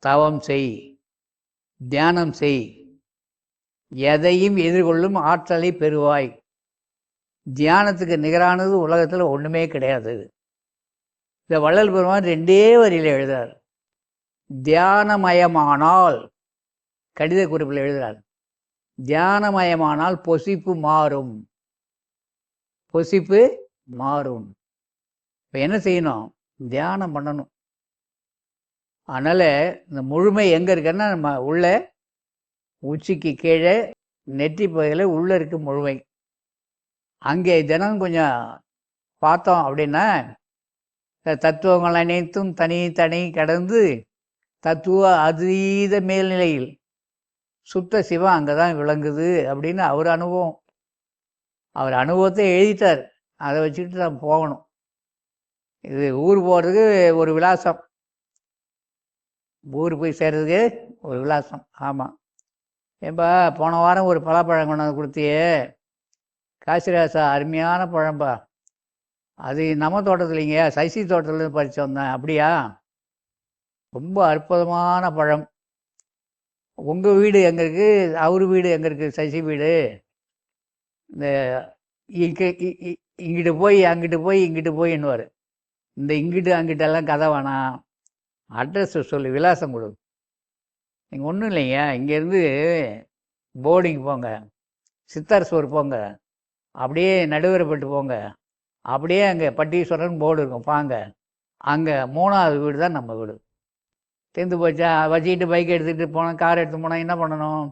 தவம் செய், தியானம் செய், எதையும் எதிர்கொள்ளும் ஆற்றலை பெறுவாய். தியானத்துக்கு நிகரானது உலகத்தில் ஒன்றுமே கிடையாது. இந்த வள்ளல் பெருமான் 2 வரியில் எழுதுறார். தியானமயமானால், கடித குறிப்பில் எழுதுறார், தியானமயமானால் பொசிப்பு மாறும். பொசிப்பு மாறும். இப்போ என்ன செய்யணும்? தியானம் பண்ணணும். அதனால் இந்த முழுமை எங்கே இருக்குன்னா, நம்ம உள்ள உச்சிக்கு கீழே நெற்றி பகுதியில் உள்ளே இருக்கு முழுமை. அங்கே தினம் கொஞ்சம் பார்த்தோம் அப்படின்னா தத்துவங்கள் அனைத்தும் தனி தனி கடந்து தத்துவ அதீத மேல்நிலையில் சுத்த சிவம் அங்கே தான் விளங்குது அப்படின்னு அவர் அனுபவம். அவர் அனுபவத்தை எழுதிட்டார். அதை வச்சுக்கிட்டு நம்ம போகணும். இது ஊர் போகிறதுக்கு ஒரு விலாசம், ஊர் போய் சேர்றதுக்கு ஒரு விலாசம். ஆமாம். ஏன்பா போன வாரம் ஒரு பலாப்பழம் கொண்டாந்து கொடுத்தியே, காசிராசா, அருமையான பழம்பா. அது நம்ம தோட்டத்துலைங்க, சசி தோட்டத்துலேருந்து பறித்து வந்தேன். அப்படியா? ரொம்ப அற்புதமான பழம். உங்கள் வீடு எங்கே இருக்குது? அவர் வீடு எங்கே இருக்குது? சசி வீடு. இந்த இங்கிட்டு போய் அங்கிட்டு போய் இங்கிட்டு போயின்னுவார். இந்த இங்கிட்டு அங்கிட்டெல்லாம் கதை வேணாம், அட்ரஸ் சொல்லு, விலாசம் கொடு. நீங்கள் ஒன்றும் இல்லைங்க, இங்கேருந்து போர்டிங் போங்க, சித்தார்ஸ்வர் போங்க, அப்படியே நடுவரப்பட்டு போங்க, அப்படியே அங்கே பட்டீஸ்வரன் போர்டு இருக்கும், பாங்க. அங்கே 3வது வீடு தான் நம்ம வீடு. தெரிந்து போச்சா? வச்சுக்கிட்டு பைக் எடுத்துகிட்டு போனோம், கார் எடுத்து போனோம், என்ன பண்ணணும்?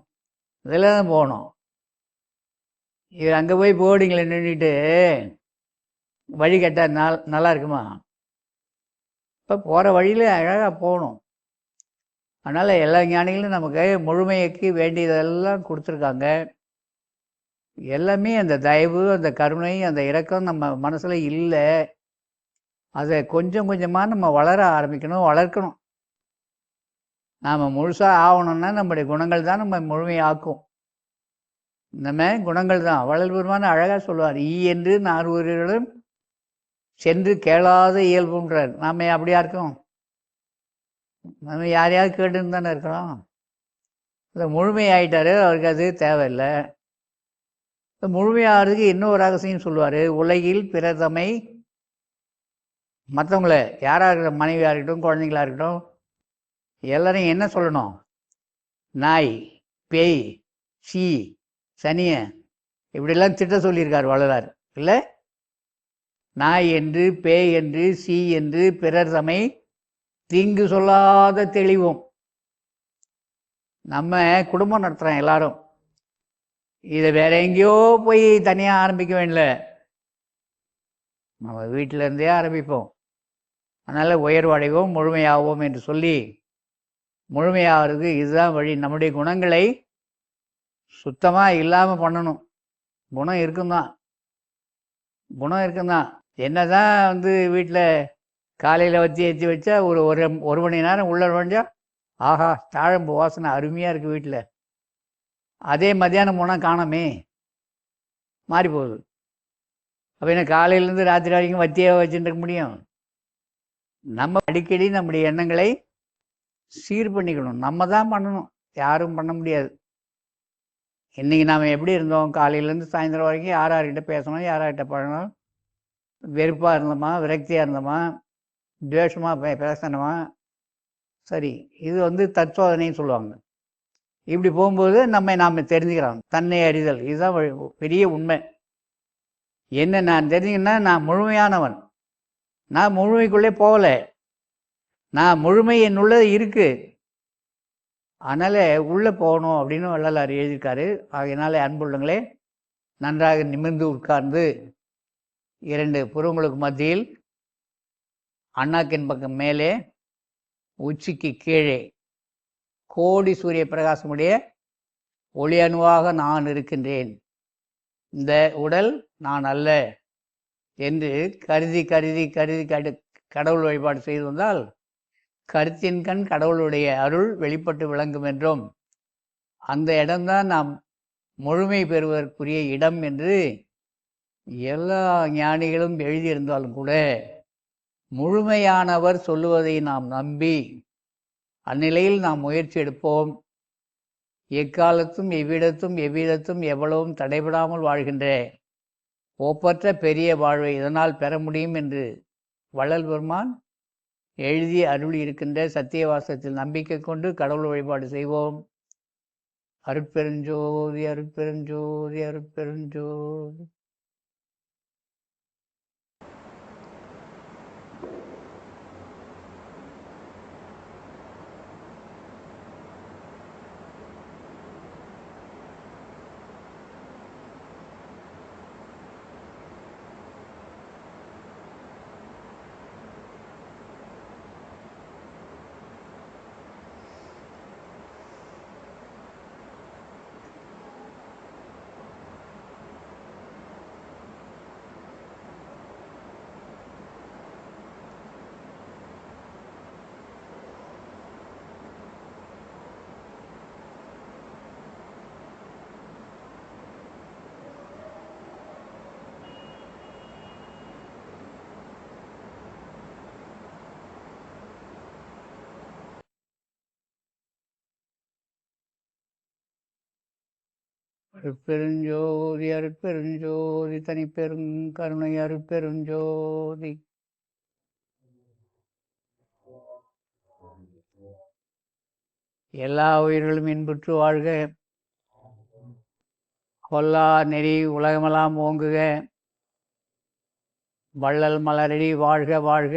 இதில் தான் போகணும். இது அங்கே போய் போர்டிங்கில் நின்றுட்டு வழி கேட்டால் நல்லா இருக்குமா? இப்போ போகிற வழியில் அழகாக போகணும். அதனால் எல்லா ஞானிகளும் நமக்கு முழுமைக்கு வேண்டியதெல்லாம் கொடுத்துருக்காங்க. எல்லாமே அந்த தயவு, அந்த கருணை, அந்த இரக்கம் நம்ம மனசில் இல்லை. அதை கொஞ்சம் கொஞ்சமாக நம்ம வளர ஆரம்பிக்கணும், வளர்க்கணும். நாம் முழுசாக ஆகணும்னா நம்முடைய குணங்கள் தான் நம்ம முழுமையாக்கும். நம்ம குணங்கள் தான். வள்ளல் பெருமான் அழகாக சொல்லுவார், ஈ என்று 4 சென்று கேளாத இயல்புன்றார். நாம் அப்படியா இருக்கோம்? நம்ம யாரையாவது கேட்டுன்னு தானே இருக்கிறோம். இந்த முழுமையாயிட்டாரு, அவருக்கு அது தேவையில்லை. இந்த முழுமையாகிறதுக்கு இன்னொரு ரகசியம் சொல்லுவார். உலகில் பிறதமை, மற்றவங்கள யாராக இருக்கட்டும், மனைவியாக இருக்கட்டும், குழந்தைங்களா இருக்கட்டும், எல்லாரையும் என்ன சொல்லணும்? நாய், பேய், சீ, சனிய, இப்படிலாம் திட்ட சொல்லியிருக்கார் வள்ளலார். இல்லை, நாய் என்று, பேய் என்று, சீ என்று பிறர் தம்மை தீங்கு சொல்லாத தெளிவும். நம்ம குடும்பம் நடத்துகிறோம் எல்லாரும், இதை வேற எங்கேயோ போய் தனியாக ஆரம்பிக்க வேண்டிய, நம்ம வீட்டிலேருந்தே ஆரம்பிப்போம். அதனால் உயர்வடைவோம், முழுமையாவோம் என்று சொல்லி, முழுமையாகிறது இதுதான் வழி. நம்முடைய குணங்களை சுத்தமாக இல்லாமல் பண்ணணும். குணம் இருக்குந்தான், குணம் இருக்குந்தான். என்ன தான் வீட்டில் காலையில் வச்சு ஏற்றி வச்சா ஒரு மணி நேரம் உள்ள நுழைஞ்சா, ஆஹா தாழம்பு வாசனை அருமையாக இருக்குது வீட்டில். அதே மத்தியானம் போனால் காணாமே, மாறி போகுது. அப்போ என்ன காலையிலேருந்து ராத்திரி வரைக்கும் வத்தியாக வச்சுட்டு இருக்க முடியும்? நம்ம அடிக்கடி நம்முடைய எண்ணங்களை சீர் பண்ணிக்கணும். நம்ம தான் பண்ணணும், யாரும் பண்ண முடியாது. இன்றைக்கி நாம் எப்படி இருந்தோம்? காலையிலேருந்து சாயந்தரம் வரைக்கும் யார்கிட்ட பேசணும், யார்கிட்ட பழகணும், வெறுப்பாக இருந்தோமா, விரக்தியாக இருந்தோமா, துவேஷமாக பேசணுமா? சரி, இது தற்சோதனைன்னு சொல்லுவாங்க. இப்படி போகும்போது நாம் தெரிஞ்சுக்கிறோம். தன்னை அறிதல், இதுதான் பெரிய உண்மை. என்ன நான் தெரிஞ்சுக்கன்னா, நான் முழுமையானவன். நான் முழுமைக்குள்ளே போகலை. நான் முழுமை என்னுள்ளது இருக்கு, அதனால உள்ளே போகணும் அப்படின்னு வள்ளலார் எழுதியிருக்காரு. ஆகையினால அன்புள்ளங்களே, நன்றாக நிமிர்ந்து உட்கார்ந்து 2 புருவங்களுக்கு மத்தியில் அண்ணாக்கின் பக்கம் மேலே உச்சிக்கு கீழே கோடி சூரிய பிரகாசமுடைய ஒளி அணுவாக நான் இருக்கின்றேன், இந்த உடல் நான் அல்ல என்று கருதி கருதி கருதி கடவுள் வழிபாடு செய்து வந்தால் கருத்தின் கண் கடவுளுடைய அருள் வெளிப்பட்டு விளங்கும் என்றும், அந்த இடம்தான் நாம் முழுமை பெறுவதற்குரிய இடம் என்று எல்லா ஞானிகளும் எழுதியிருந்தாலும் கூட முழுமையானவர் சொல்லுவதை நாம் நம்பி அந்நிலையில் நாம் முயற்சி எடுப்போம். எக்காலத்தும் எவ்விடத்தும் எவ்விதத்தும் எவ்வளவும் தடைபடாமல் வாழ்கின்ற ஒப்பற்ற பெரிய வாழ்வை இதனால் பெற முடியும் என்று வள்ளல் பெருமான் எழுதி அருளி இருக்கின்ற சத்தியவாசத்தில் நம்பிக்கை கொண்டு கடவுள் வழிபாடு செய்வோம். அருட்பெருஞ்சோதி அருட்பெருஞ்சோதி அருட்பெருஞ்சோதி. அருட்பெருஞ்சோதி அருட்பெருஞ்சோதி தனிப்பெரும் கருணை அருட்பெருஞ்சோதி. எல்லா உயிர்களும் இன்புற்று வாழ்க, கொல்லா நெறி உலகமெல்லாம் ஓங்குக, வள்ளல் மலரடி வாழ்க வாழ்க,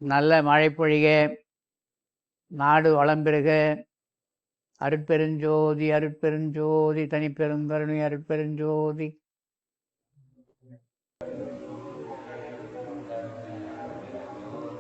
நல்ல மழை பொழிக, நாடு வளம் பெறுக. அருட்பெருஞ்சோதி அருட்பெருஞ்சோதி தனிப்பெருங்கருணை அருட்பெருஞ்சோதி.